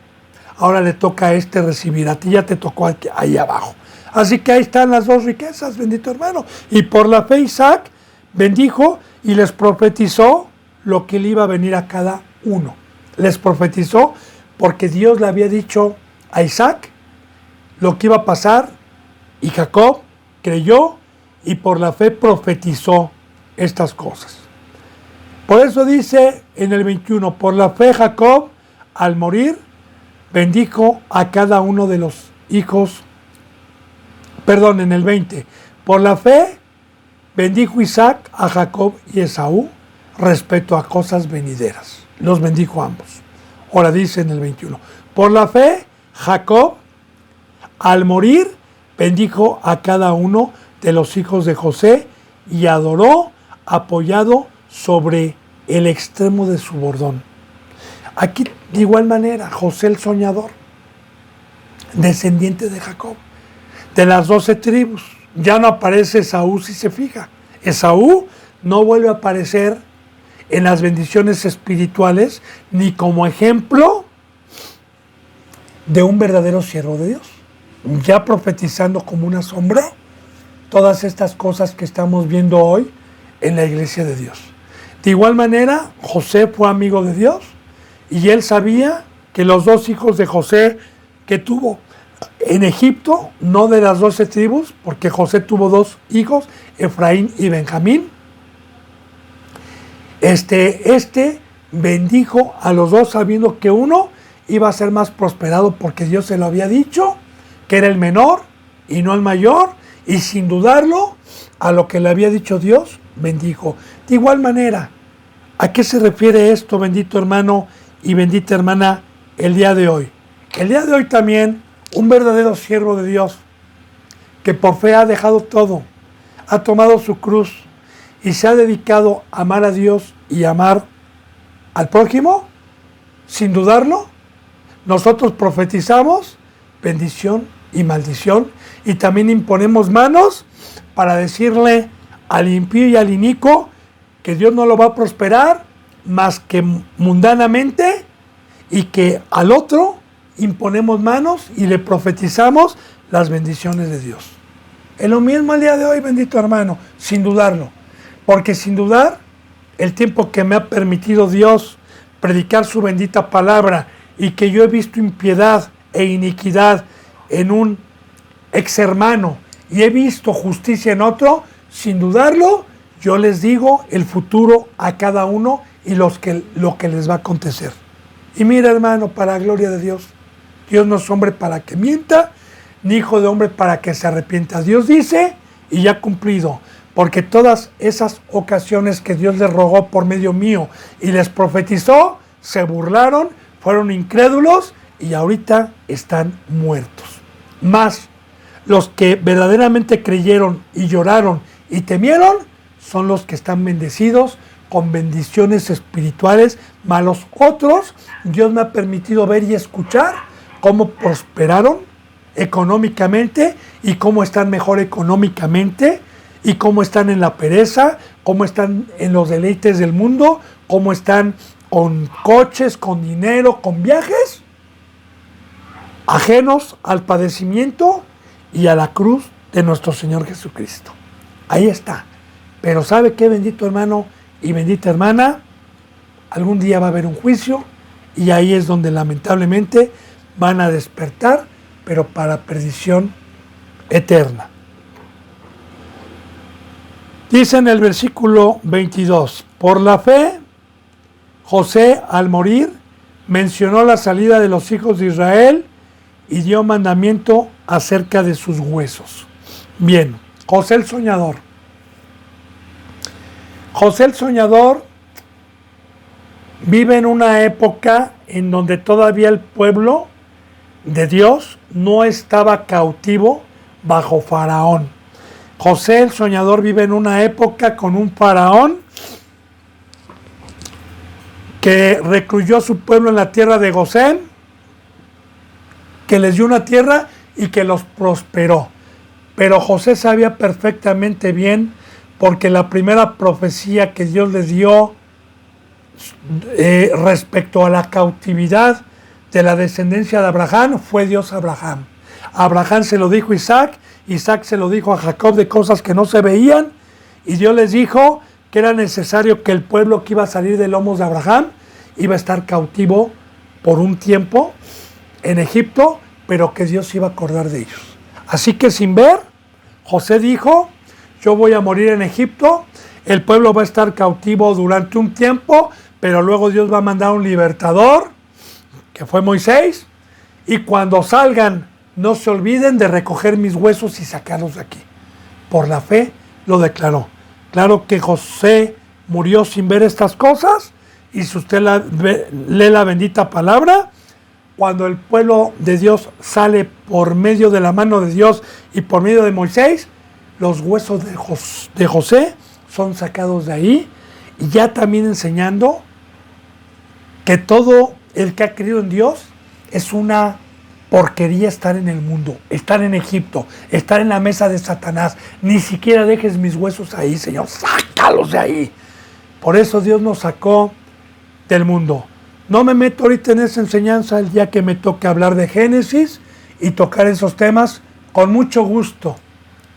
ahora le toca a este recibir, a ti ya te tocó ahí abajo. Así que ahí están las dos riquezas, bendito hermano. Y por la fe Isaac bendijo y les profetizó lo que le iba a venir a cada uno. Les profetizó porque Dios le había dicho a Isaac lo que iba a pasar, y Jacob creyó y por la fe profetizó estas cosas. Por eso dice en el 21, por la fe Jacob al morir bendijo a cada uno de los hijos, en el 20, por la fe bendijo Isaac a Jacob y Esaú respecto a cosas venideras. Los bendijo ambos. Ahora dice en el 21, por la fe Jacob al morir bendijo a cada uno de los hijos de José y adoró apoyado sobre el extremo de su bordón. Aquí de igual manera José el soñador, descendiente de Jacob, de las 12 tribus. Ya no aparece Esaú, si se fija. Esaú no vuelve a aparecer en las bendiciones espirituales ni como ejemplo de un verdadero siervo de Dios, ya profetizando como una sombra todas estas cosas que estamos viendo hoy en la iglesia de Dios. De igual manera, José fue amigo de Dios y él sabía que los dos hijos de José que tuvo en Egipto, no de las 12 tribus, porque José tuvo dos hijos, Efraín y Benjamín. Este bendijo a los dos sabiendo que uno iba a ser más prosperado porque Dios se lo había dicho, que era el menor y no el mayor, y sin dudarlo, a lo que le había dicho Dios, bendijo. De igual manera, ¿a qué se refiere esto, bendito hermano y bendita hermana, el día de hoy? El día de hoy también, un verdadero siervo de Dios, que por fe ha dejado todo, ha tomado su cruz y se ha dedicado a amar a Dios y amar al prójimo, sin dudarlo, nosotros profetizamos bendición y maldición y también imponemos manos para decirle al impío y al inicuo que Dios no lo va a prosperar más que mundanamente, y que al otro imponemos manos y le profetizamos las bendiciones de Dios. Es lo mismo el día de hoy, bendito hermano, sin dudarlo, porque sin dudar, el tiempo que me ha permitido Dios predicar su bendita palabra y que yo he visto impiedad e iniquidad en un ex hermano y he visto justicia en otro, sin dudarlo, yo les digo el futuro a cada uno y lo que les va a acontecer. Y mira, hermano, para la gloria de Dios, Dios no es hombre para que mienta, ni hijo de hombre para que se arrepienta. Dios dice y ya ha cumplido, porque todas esas ocasiones que Dios les rogó por medio mío y les profetizó, se burlaron, fueron incrédulos y ahorita están muertos. Más los que verdaderamente creyeron y lloraron y temieron son los que están bendecidos con bendiciones espirituales, más los otros, Dios me ha permitido ver y escuchar cómo prosperaron económicamente y cómo están mejor económicamente y cómo están en la pereza, cómo están en los deleites del mundo, cómo están con coches, con dinero, con viajes, ajenos al padecimiento y a la cruz de nuestro Señor Jesucristo. Ahí está. Pero ¿sabe qué, bendito hermano y bendita hermana? Algún día va a haber un juicio y ahí es donde lamentablemente van a despertar, pero para perdición eterna. Dice en el versículo 22, por la fe, José al morir mencionó la salida de los hijos de Israel y dio mandamiento acerca de sus huesos. Bien, José el soñador. José el soñador vive en una época en donde todavía el pueblo de Dios no estaba cautivo bajo Faraón. José el soñador vive en una época con un faraón que recluyó a su pueblo en la tierra de Gosén, que les dio una tierra y que los prosperó. Pero José sabía perfectamente bien, porque la primera profecía que Dios les dio respecto a la cautividad de la descendencia de Abraham fue Dios a Abraham. Abraham se lo dijo a Isaac, Isaac se lo dijo a Jacob de cosas que no se veían, y Dios les dijo que era necesario que el pueblo que iba a salir de lomos de Abraham iba a estar cautivo por un tiempo en Egipto, pero que Dios iba a acordar de ellos. Así que sin ver, José dijo: yo voy a morir en Egipto, el pueblo va a estar cautivo durante un tiempo, pero luego Dios va a mandar un libertador, que fue Moisés, y cuando salgan no se olviden de recoger mis huesos y sacarlos de aquí. Por la fe lo declaró. Claro que José murió sin ver estas cosas, y si usted lee la bendita palabra, cuando el pueblo de Dios sale por medio de la mano de Dios y por medio de Moisés, los huesos de José son sacados de ahí, y ya también enseñando que todo el que ha creído en Dios es una porquería estar en el mundo, estar en Egipto, estar en la mesa de Satanás. Ni siquiera dejes mis huesos ahí, Señor, sácalos de ahí. Por eso Dios nos sacó del mundo. No me meto ahorita en esa enseñanza, el día que me toque hablar de Génesis y tocar esos temas, con mucho gusto.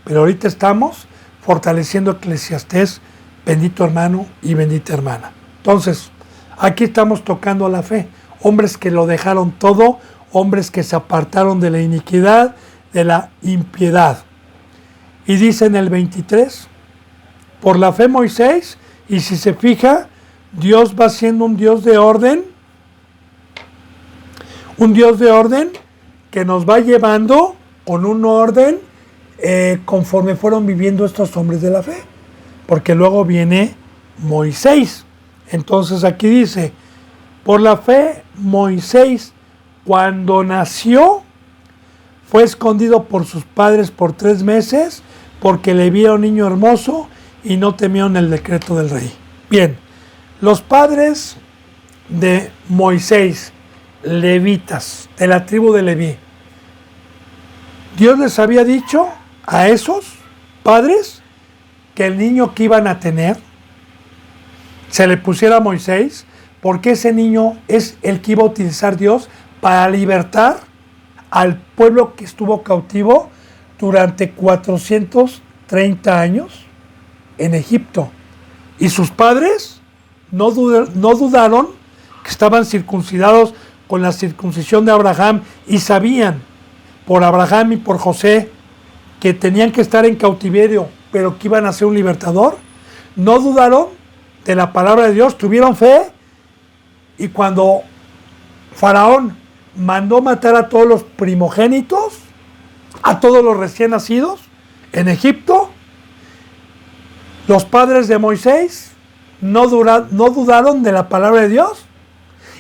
Pero ahorita estamos fortaleciendo Eclesiastés, bendito hermano y bendita hermana. Entonces, aquí estamos tocando la fe. Hombres que lo dejaron todo, hombres que se apartaron de la iniquidad, de la impiedad. Y dice en el 23, por la fe Moisés, y si se fija, Dios va siendo un Dios de orden que nos va llevando con un orden conforme fueron viviendo estos hombres de la fe. Porque luego viene Moisés. Entonces aquí dice, por la fe Moisés, cuando nació, fue escondido por sus padres por 3 meses, porque le vieron niño hermoso y no temieron el decreto del rey. Bien, los padres de Moisés, levitas, de la tribu de Leví, Dios les había dicho a esos padres que el niño que iban a tener se le pusiera a Moisés, porque ese niño es el que iba a utilizar Dios para libertar al pueblo que estuvo cautivo durante 430 años en Egipto. Y sus padres no dudaron, que estaban circuncidados con la circuncisión de Abraham, y sabían por Abraham y por José que tenían que estar en cautiverio, pero que iban a ser un libertador. No dudaron de la palabra de Dios, tuvieron fe, y cuando Faraón mandó matar a todos los primogénitos, a todos los recién nacidos en Egipto, los padres de Moisés no dudaron de la palabra de Dios,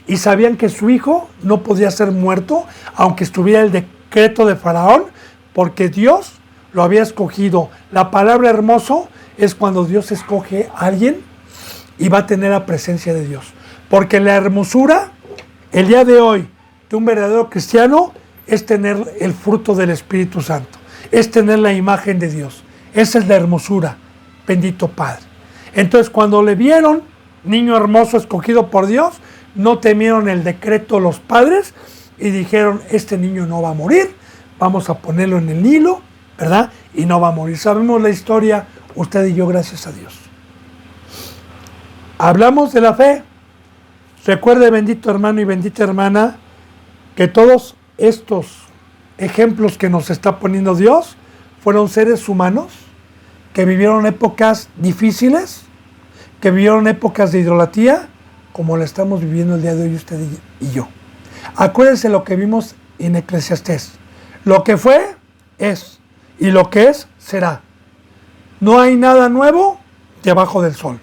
y sabían que su hijo no podía ser muerto, aunque estuviera el decreto de Faraón, porque Dios lo había escogido. La palabra hermoso es cuando Dios escoge a alguien y va a tener la presencia de Dios. Porque la hermosura, el día de hoy, de un verdadero cristiano, es tener el fruto del Espíritu Santo, es tener la imagen de Dios. Esa es la hermosura, bendito Padre. Entonces, cuando le vieron, niño hermoso escogido por Dios, no temieron el decreto los padres y dijeron, este niño no va a morir, vamos a ponerlo en el Nilo, ¿verdad? Y no va a morir. Sabemos la historia, usted y yo, gracias a Dios. Hablamos de la fe. Recuerde, bendito hermano y bendita hermana, que todos estos ejemplos que nos está poniendo Dios fueron seres humanos que vivieron épocas difíciles, que vivieron épocas de idolatría, como la estamos viviendo el día de hoy usted y yo. Acuérdense lo que vimos en Eclesiastés. Lo que fue, es. Y lo que es, será. No hay nada nuevo debajo del sol,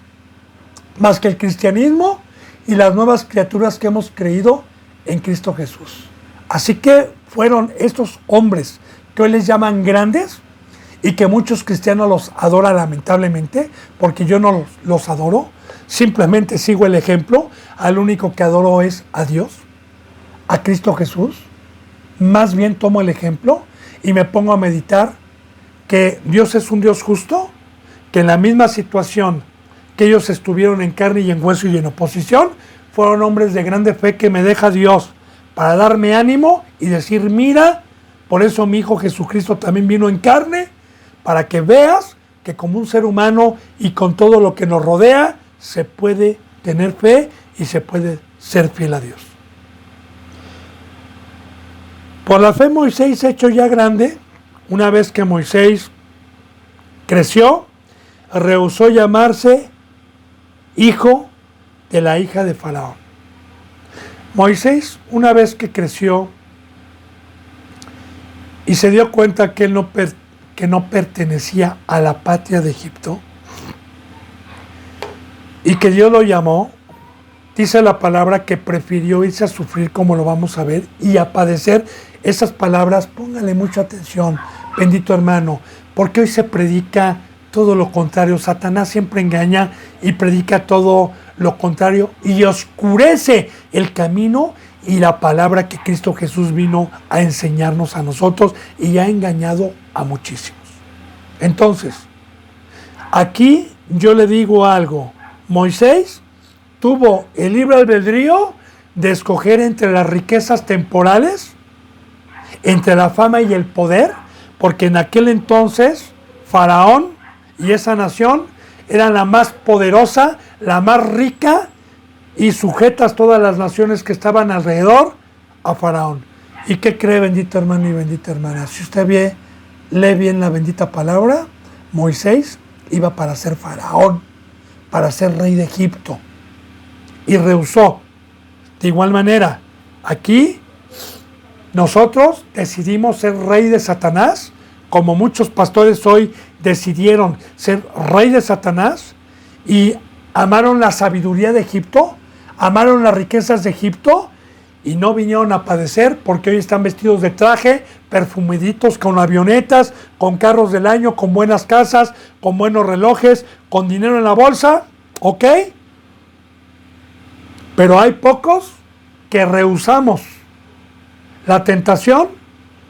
más que el cristianismo y las nuevas criaturas que hemos creído en Cristo Jesús. Así que fueron estos hombres que hoy les llaman grandes y que muchos cristianos los adoran lamentablemente, porque yo no los adoro, simplemente sigo el ejemplo. Al único que adoro es a Dios, a Cristo Jesús. Más bien tomo el ejemplo y me pongo a meditar que Dios es un Dios justo, que en la misma situación que ellos estuvieron en carne y en hueso y en oposición, fueron hombres de grande fe que me deja Dios para darme ánimo y decir, mira, por eso mi Hijo Jesucristo también vino en carne, para que veas que como un ser humano y con todo lo que nos rodea, se puede tener fe y se puede ser fiel a Dios. Por la fe Moisés, hecho ya grande, una vez que Moisés creció, rehusó llamarse hijo de la hija de Faraón. Moisés, una vez que creció y se dio cuenta que él no pertenecía a la patria de Egipto y que Dios lo llamó, dice la palabra que prefirió irse a sufrir, como lo vamos a ver, y a padecer. Esas palabras, póngale mucha atención, bendito hermano, porque hoy se predica todo lo contrario. Satanás siempre engaña y predica todo lo contrario y oscurece el camino y la palabra que Cristo Jesús vino a enseñarnos a nosotros, y ha engañado a muchísimos. Entonces, aquí yo le digo algo. Moisés tuvo el libre albedrío de escoger entre las riquezas temporales, entre la fama y el poder, porque en aquel entonces Faraón y esa nación eran la más poderosa, la más rica, y sujetas todas las naciones que estaban alrededor a Faraón. ¿Y qué cree, bendito hermano y bendita hermana? Si usted lee bien la bendita palabra, Moisés iba para ser Faraón, para ser rey de Egipto, y rehusó. De igual manera, aquí nosotros decidimos ser rey de Satanás, como muchos pastores hoy decidieron ser rey de Satanás y amaron la sabiduría de Egipto, amaron las riquezas de Egipto y no vinieron a padecer, porque hoy están vestidos de traje, perfumiditos, con avionetas, con carros del año, con buenas casas, con buenos relojes, con dinero en la bolsa, ¿ok? Pero hay pocos que rehusamos la tentación,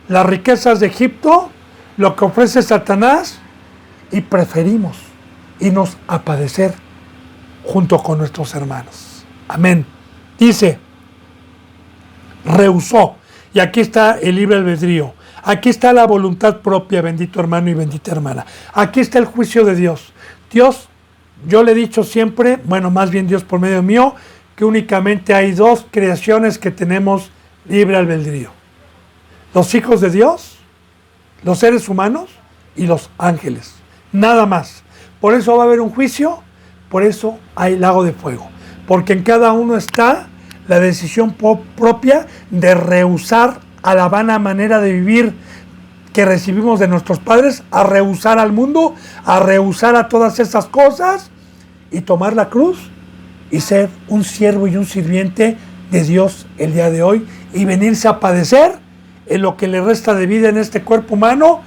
las riquezas de Egipto, lo que ofrece Satanás, y preferimos irnos a padecer junto con nuestros hermanos. Amén. Dice, rehusó. Y aquí está el libre albedrío. Aquí está la voluntad propia, bendito hermano y bendita hermana. Aquí está el juicio de Dios. Dios, yo le he dicho siempre, bueno, más bien Dios por medio mío, que únicamente hay dos creaciones que tenemos libre albedrío: los hijos de Dios, los seres humanos, y los ángeles. Nada más. Por eso va a haber un juicio, por eso hay lago de fuego. Porque en cada uno está la decisión propia de rehusar a la vana manera de vivir que recibimos de nuestros padres, a rehusar al mundo, a rehusar a todas esas cosas y tomar la cruz y ser un siervo y un sirviente de Dios el día de hoy, y venirse a padecer en lo que le resta de vida en este cuerpo humano,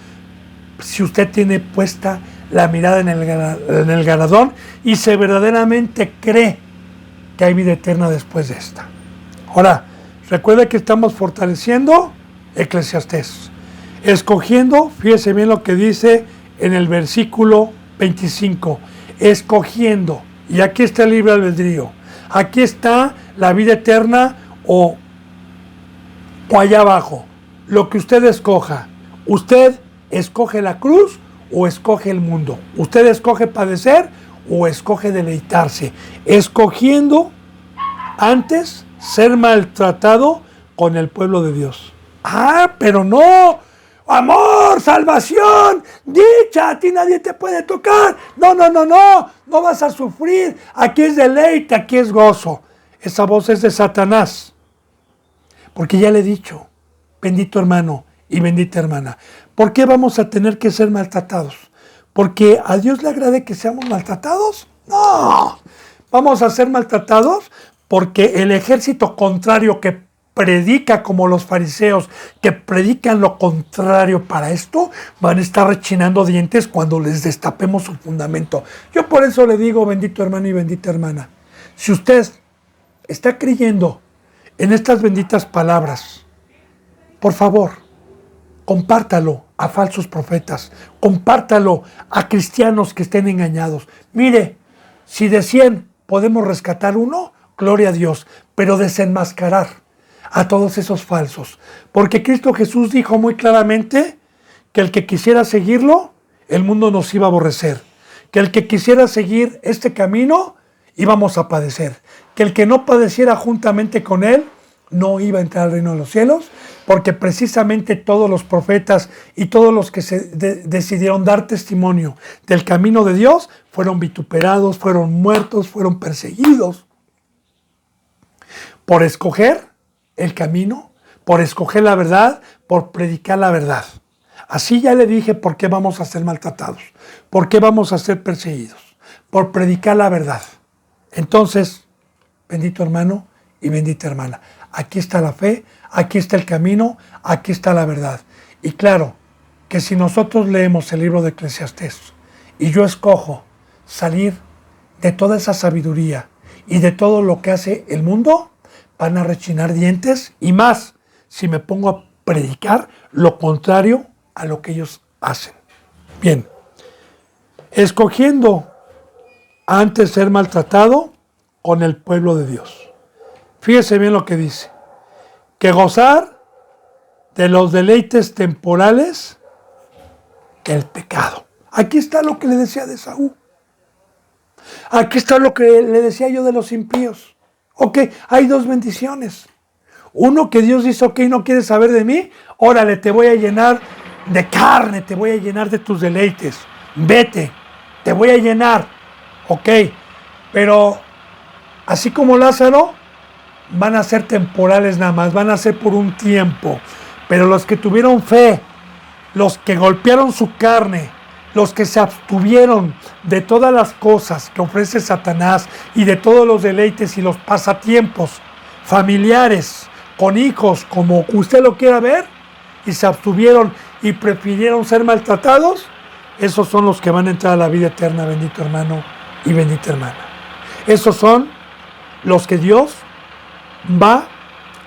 si usted tiene puesta la mirada en el galardón y se verdaderamente cree que hay vida eterna después de esta. Ahora, recuerde que estamos fortaleciendo Eclesiastés, escogiendo, fíjese bien lo que dice en el versículo 25, escogiendo, y aquí está el libre albedrío, aquí está la vida eterna o allá abajo, lo que usted escoja. Usted escoge la cruz o escoge el mundo. Usted escoge padecer o escoge deleitarse, escogiendo antes ser maltratado con el pueblo de Dios. Ah, pero no, amor, salvación, dicha, a ti nadie te puede tocar. No vas a sufrir, aquí es deleite, aquí es gozo. esa voz es de Satanás. Porque ya le he dicho, bendito hermano y bendita hermana, ¿por qué vamos a tener que ser maltratados? ¿Porque a Dios le agrade que seamos maltratados? No, vamos a ser maltratados porque el ejército contrario que predica como los fariseos, que predican lo contrario para esto, van a estar rechinando dientes cuando les destapemos su fundamento. Yo por eso le digo, bendito hermano y bendita hermana, si usted está creyendo en estas benditas palabras, por favor, compártalo a falsos profetas, compártalo a cristianos que estén engañados. Mire, si de 100 podemos rescatar uno, gloria a Dios, pero desenmascarar a todos esos falsos. Porque Cristo Jesús dijo muy claramente que el que quisiera seguirlo, el mundo nos iba a aborrecer. Que el que quisiera seguir este camino, íbamos a padecer. Que el que no padeciera juntamente con él, no iba a entrar al reino de los cielos, porque precisamente todos los profetas y todos los que decidieron dar testimonio del camino de Dios, fueron vituperados, fueron muertos, fueron perseguidos. Por escoger el camino, por escoger la verdad, por predicar la verdad. Así ya le dije por qué vamos a ser maltratados, por qué vamos a ser perseguidos, por predicar la verdad. Entonces, bendito hermano y bendita hermana, aquí está la fe, aquí está el camino, aquí está la verdad. Y claro, que si nosotros leemos el libro de Eclesiastés y yo escojo salir de toda esa sabiduría y de todo lo que hace el mundo, van a rechinar dientes y más si me pongo a predicar lo contrario a lo que ellos hacen. Bien, escogiendo antes ser maltratado con el pueblo de Dios. Fíjese bien lo que dice, que gozar de los deleites temporales que el pecado. Aquí está lo que le decía de Esaú. Aquí está lo que le decía yo de los impíos. Ok, hay dos bendiciones. Uno, que Dios dice, ok, no quieres saber de mí, órale, te voy a llenar de carne, te voy a llenar de tus deleites. Vete, te voy a llenar. Ok, pero así como Lázaro, van a ser temporales nada más, van a ser por un tiempo. Pero los que tuvieron fe, los que golpearon su carne, los que se abstuvieron de todas las cosas que ofrece Satanás y de todos los deleites y los pasatiempos familiares, con hijos, como usted lo quiera ver, y se abstuvieron y prefirieron ser maltratados, esos son los que van a entrar a la vida eterna, bendito hermano y bendita hermana. Esos son los que Dios va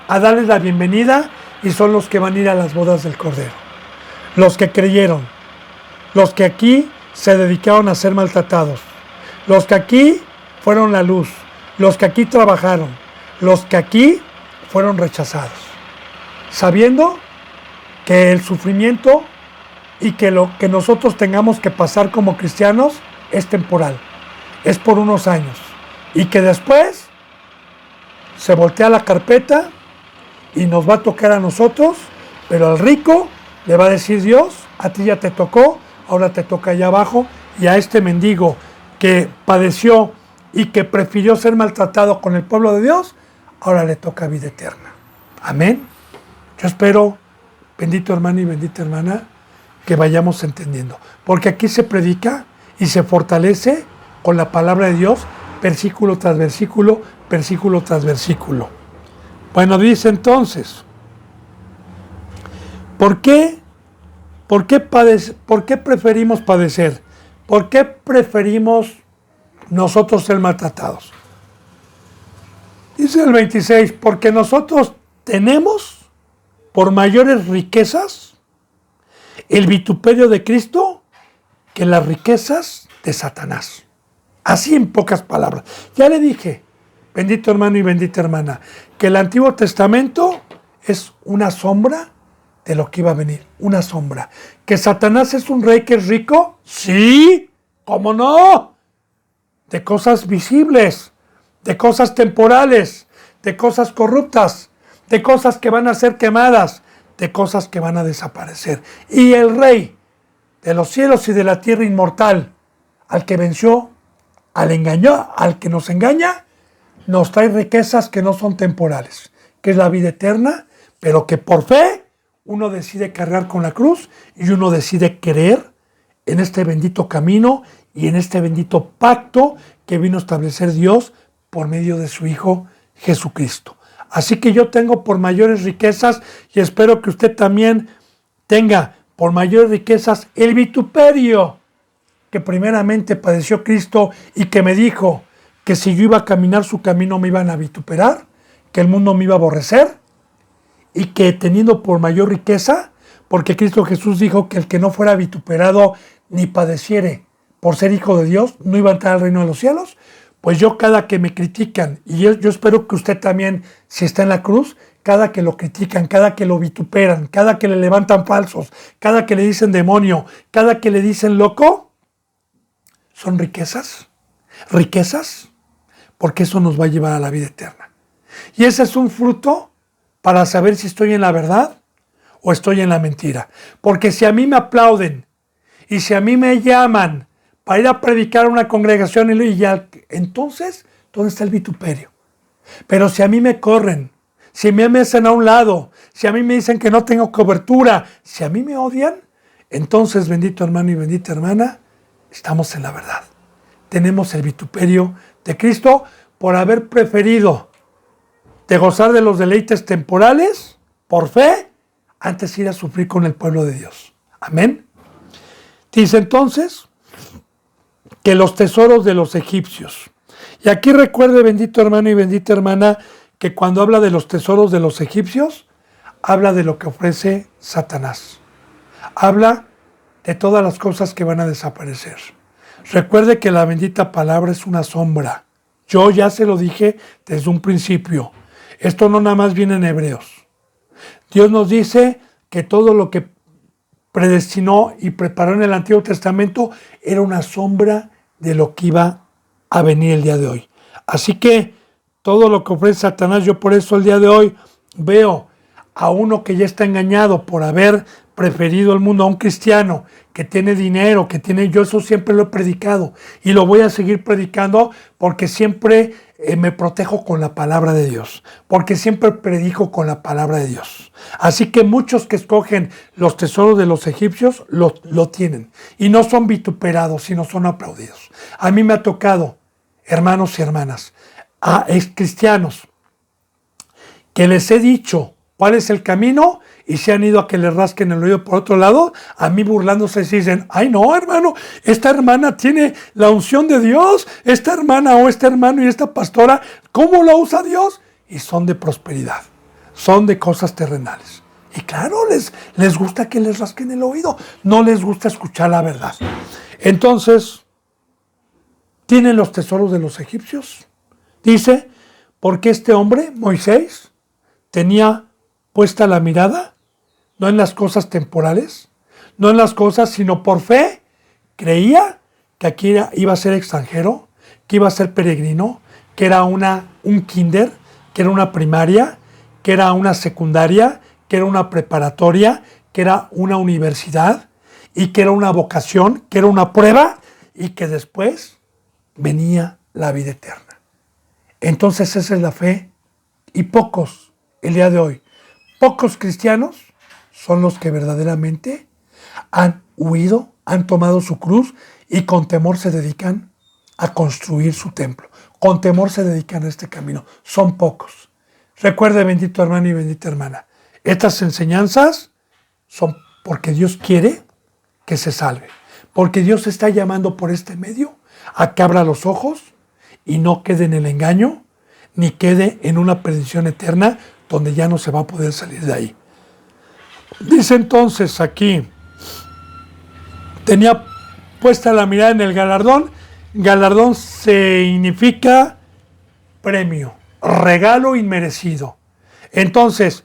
a darles la bienvenida y son los que van a ir a las bodas del Cordero. Los que creyeron, los que aquí se dedicaron a ser maltratados, los que aquí fueron la luz, los que aquí trabajaron, los que aquí fueron rechazados, sabiendo que el sufrimiento y que lo que nosotros tengamos que pasar como cristianos es temporal, es por unos años, y que después se voltea la carpeta y nos va a tocar a nosotros, pero al rico le va a decir Dios, a ti ya te tocó, ahora te toca allá abajo, y a este mendigo que padeció y que prefirió ser maltratado con el pueblo de Dios, ahora le toca vida eterna. Amén. Yo espero, bendito hermano y bendita hermana, que vayamos entendiendo, porque aquí se predica y se fortalece con la palabra de Dios, versículo tras versículo, versículo tras versículo. Bueno, dice entonces, ¿por qué preferimos padecer? ¿Por qué preferimos nosotros ser maltratados? Dice el 26, porque nosotros tenemos por mayores riquezas el vituperio de Cristo que las riquezas de Satanás. Así en pocas palabras. Ya le dije, bendito hermano y bendita hermana, que el Antiguo Testamento es una sombra de lo que iba a venir, una sombra. ¿Que Satanás es un rey que es rico? Sí, ¿cómo no? De cosas visibles, de cosas temporales, de cosas corruptas, de cosas que van a ser quemadas, de cosas que van a desaparecer. Y el rey de los cielos y de la tierra inmortal, al que venció, al que nos engaña, nos trae riquezas que no son temporales, que es la vida eterna, pero que por fe uno decide cargar con la cruz y uno decide creer en este bendito camino y en este bendito pacto que vino a establecer Dios por medio de su Hijo Jesucristo. Así que yo tengo por mayores riquezas, y espero que usted también tenga por mayores riquezas, el vituperio que primeramente padeció Cristo y que me dijo que si yo iba a caminar su camino me iban a vituperar, que el mundo me iba a aborrecer, y que teniendo por mayor riqueza, porque Cristo Jesús dijo que el que no fuera vituperado ni padeciere por ser hijo de Dios, no iba a entrar al reino de los cielos. Pues yo, cada que me critican, y yo espero que usted también, si está en la cruz, cada que lo critican, cada que lo vituperan, cada que le levantan falsos, cada que le dicen demonio, cada que le dicen loco, son riquezas, porque eso nos va a llevar a la vida eterna. Y ese es un fruto para saber si estoy en la verdad o estoy en la mentira. Porque si a mí me aplauden y si a mí me llaman para ir a predicar a una congregación, entonces, ¿dónde está el vituperio? Pero si a mí me corren, si a mí me hacen a un lado, si a mí me dicen que no tengo cobertura, si a mí me odian, entonces, bendito hermano y bendita hermana, estamos en la verdad. Tenemos el vituperio de Cristo por haber preferido de gozar de los deleites temporales por fe, antes ir a sufrir con el pueblo de Dios. Amén. Dice entonces que los tesoros de los egipcios. Y aquí recuerde, bendito hermano y bendita hermana, que cuando habla de los tesoros de los egipcios, habla de lo que ofrece Satanás. Habla de todas las cosas que van a desaparecer. Recuerde que la bendita palabra es una sombra. Yo ya se lo dije desde un principio. Esto no nada más viene en Hebreos. Dios nos dice que todo lo que predestinó y preparó en el Antiguo Testamento era una sombra de lo que iba a venir el día de hoy. Así que todo lo que ofrece Satanás, yo por eso el día de hoy veo a uno que ya está engañado por haber preferido el mundo, a un cristiano que tiene dinero, yo eso siempre lo he predicado y lo voy a seguir predicando, porque siempre me protejo con la palabra de Dios, porque siempre predico con la palabra de Dios. Así que muchos que escogen los tesoros de los egipcios lo tienen y no son vituperados, sino son aplaudidos. A mí me ha tocado, hermanos y hermanas, a ex cristianos que les he dicho cuál es el camino y se han ido a que le rasquen el oído por otro lado, a mí burlándose, y dicen: ay no, hermano, esta hermana tiene la unción de Dios, esta hermana o este hermano y esta pastora, ¿cómo la usa Dios? Y son de prosperidad, son de cosas terrenales. Y claro, les gusta que les rasquen el oído, no les gusta escuchar la verdad. Entonces, ¿tienen los tesoros de los egipcios? Dice, porque este hombre, Moisés, tenía puesta la mirada no en las cosas temporales, no en las cosas, sino por fe, creía que aquí iba a ser extranjero, que iba a ser peregrino, que era un kinder, que era una primaria, que era una secundaria, que era una preparatoria, que era una universidad, y que era una vocación, que era una prueba, y que después venía la vida eterna. Entonces esa es la fe, y pocos, el día de hoy, pocos cristianos son los que verdaderamente han huido, han tomado su cruz y con temor se dedican a construir su templo. Con temor se dedican a este camino. Son pocos. Recuerde, bendito hermano y bendita hermana, estas enseñanzas son porque Dios quiere que se salve. Porque Dios está llamando por este medio a que abra los ojos y no quede en el engaño, ni quede en una perdición eterna donde ya no se va a poder salir de ahí. Dice entonces aquí, tenía puesta la mirada en el galardón. Galardón significa premio, regalo inmerecido. Entonces,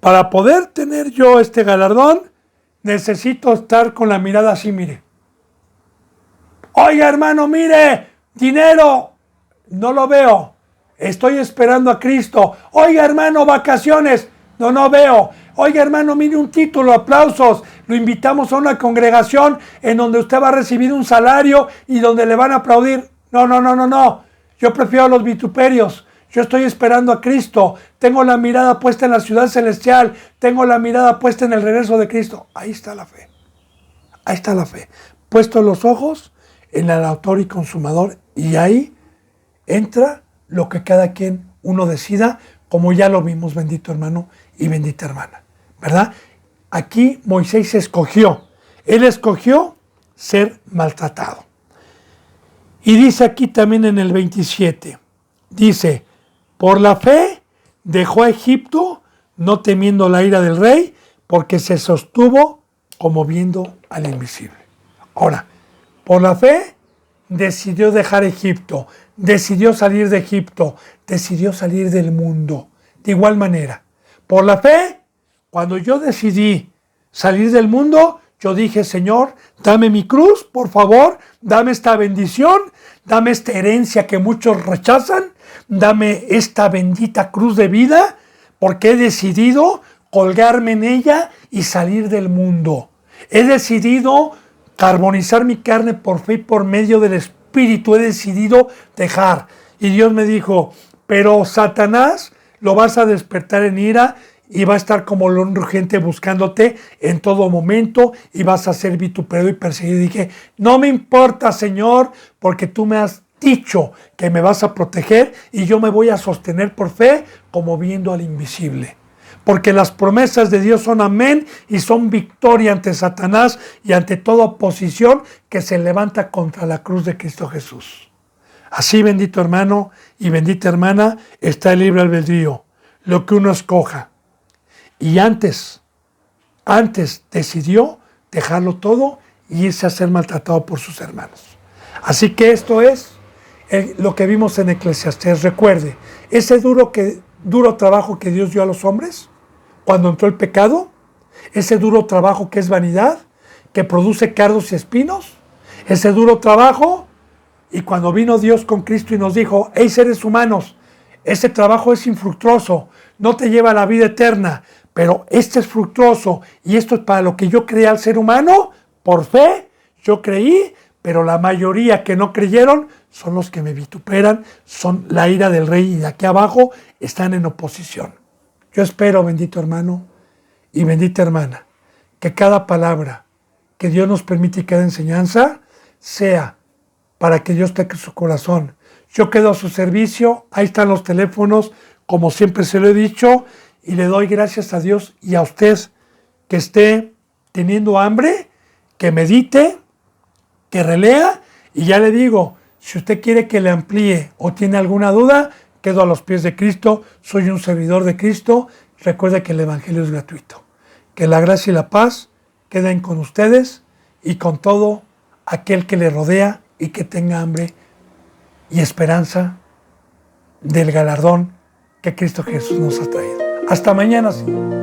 para poder tener yo este galardón, necesito estar con la mirada así, mire. Oiga, hermano, mire, dinero, no lo veo. Estoy esperando a Cristo. Oiga, hermano, vacaciones, no veo. Oiga, hermano, mire un título, aplausos. Lo invitamos a una congregación en donde usted va a recibir un salario y donde le van a aplaudir. No. Yo prefiero los vituperios. Yo estoy esperando a Cristo. Tengo la mirada puesta en la ciudad celestial. Tengo la mirada puesta en el regreso de Cristo. Ahí está la fe. Ahí está la fe. Puestos los ojos en el autor y consumador. Y ahí entra lo que cada quien uno decida, como ya lo vimos, bendito hermano y bendita hermana. ¿Verdad? Aquí Moisés escogió. Él escogió ser maltratado. Y dice aquí también en el 27. Dice, por la fe dejó a Egipto, no temiendo la ira del rey, porque se sostuvo como viendo al invisible. Ahora, por la fe decidió dejar Egipto, decidió salir de Egipto, decidió salir del mundo. De igual manera, por la fe, cuando yo decidí salir del mundo, yo dije, Señor, dame mi cruz, por favor, dame esta bendición, dame esta herencia que muchos rechazan, dame esta bendita cruz de vida, porque he decidido colgarme en ella y salir del mundo. He decidido carbonizar mi carne por fe y por medio del Espíritu. He decidido dejar. Y Dios me dijo, pero Satanás lo vas a despertar en ira y va a estar como león rugiente buscándote en todo momento y vas a ser vituperado y perseguido. Y dije, no me importa, Señor, porque tú me has dicho que me vas a proteger y yo me voy a sostener por fe como viendo al invisible. Porque las promesas de Dios son amén y son victoria ante Satanás y ante toda oposición que se levanta contra la cruz de Cristo Jesús. Así, bendito hermano y bendita hermana, está el libre albedrío, lo que uno escoja. Y antes decidió dejarlo todo y irse a ser maltratado por sus hermanos. Así que esto es lo que vimos en Eclesiastés. Recuerde, ese duro trabajo que Dios dio a los hombres cuando entró el pecado, ese duro trabajo que es vanidad, que produce cardos y espinos, ese duro trabajo, y cuando vino Dios con Cristo y nos dijo, hey seres humanos, ese trabajo es infructuoso, no te lleva a la vida eterna, pero este es fructuoso y esto es para lo que yo creé al ser humano, por fe, yo creí, pero la mayoría que no creyeron son los que me vituperan, son la ira del rey y de aquí abajo están en oposición. Yo espero, bendito hermano y bendita hermana, que cada palabra que Dios nos permite y cada enseñanza sea para que Dios toque su corazón. Yo quedo a su servicio, ahí están los teléfonos, como siempre se lo he dicho, y le doy gracias a Dios y a usted que esté teniendo hambre, que medite, que relea, y ya le digo, si usted quiere que le amplíe o tiene alguna duda, quedo a los pies de Cristo, soy un servidor de Cristo, recuerde que el Evangelio es gratuito. Que la gracia y la paz queden con ustedes y con todo aquel que le rodea y que tenga hambre y esperanza del galardón que Cristo Jesús nos ha traído. Hasta mañana, Señor.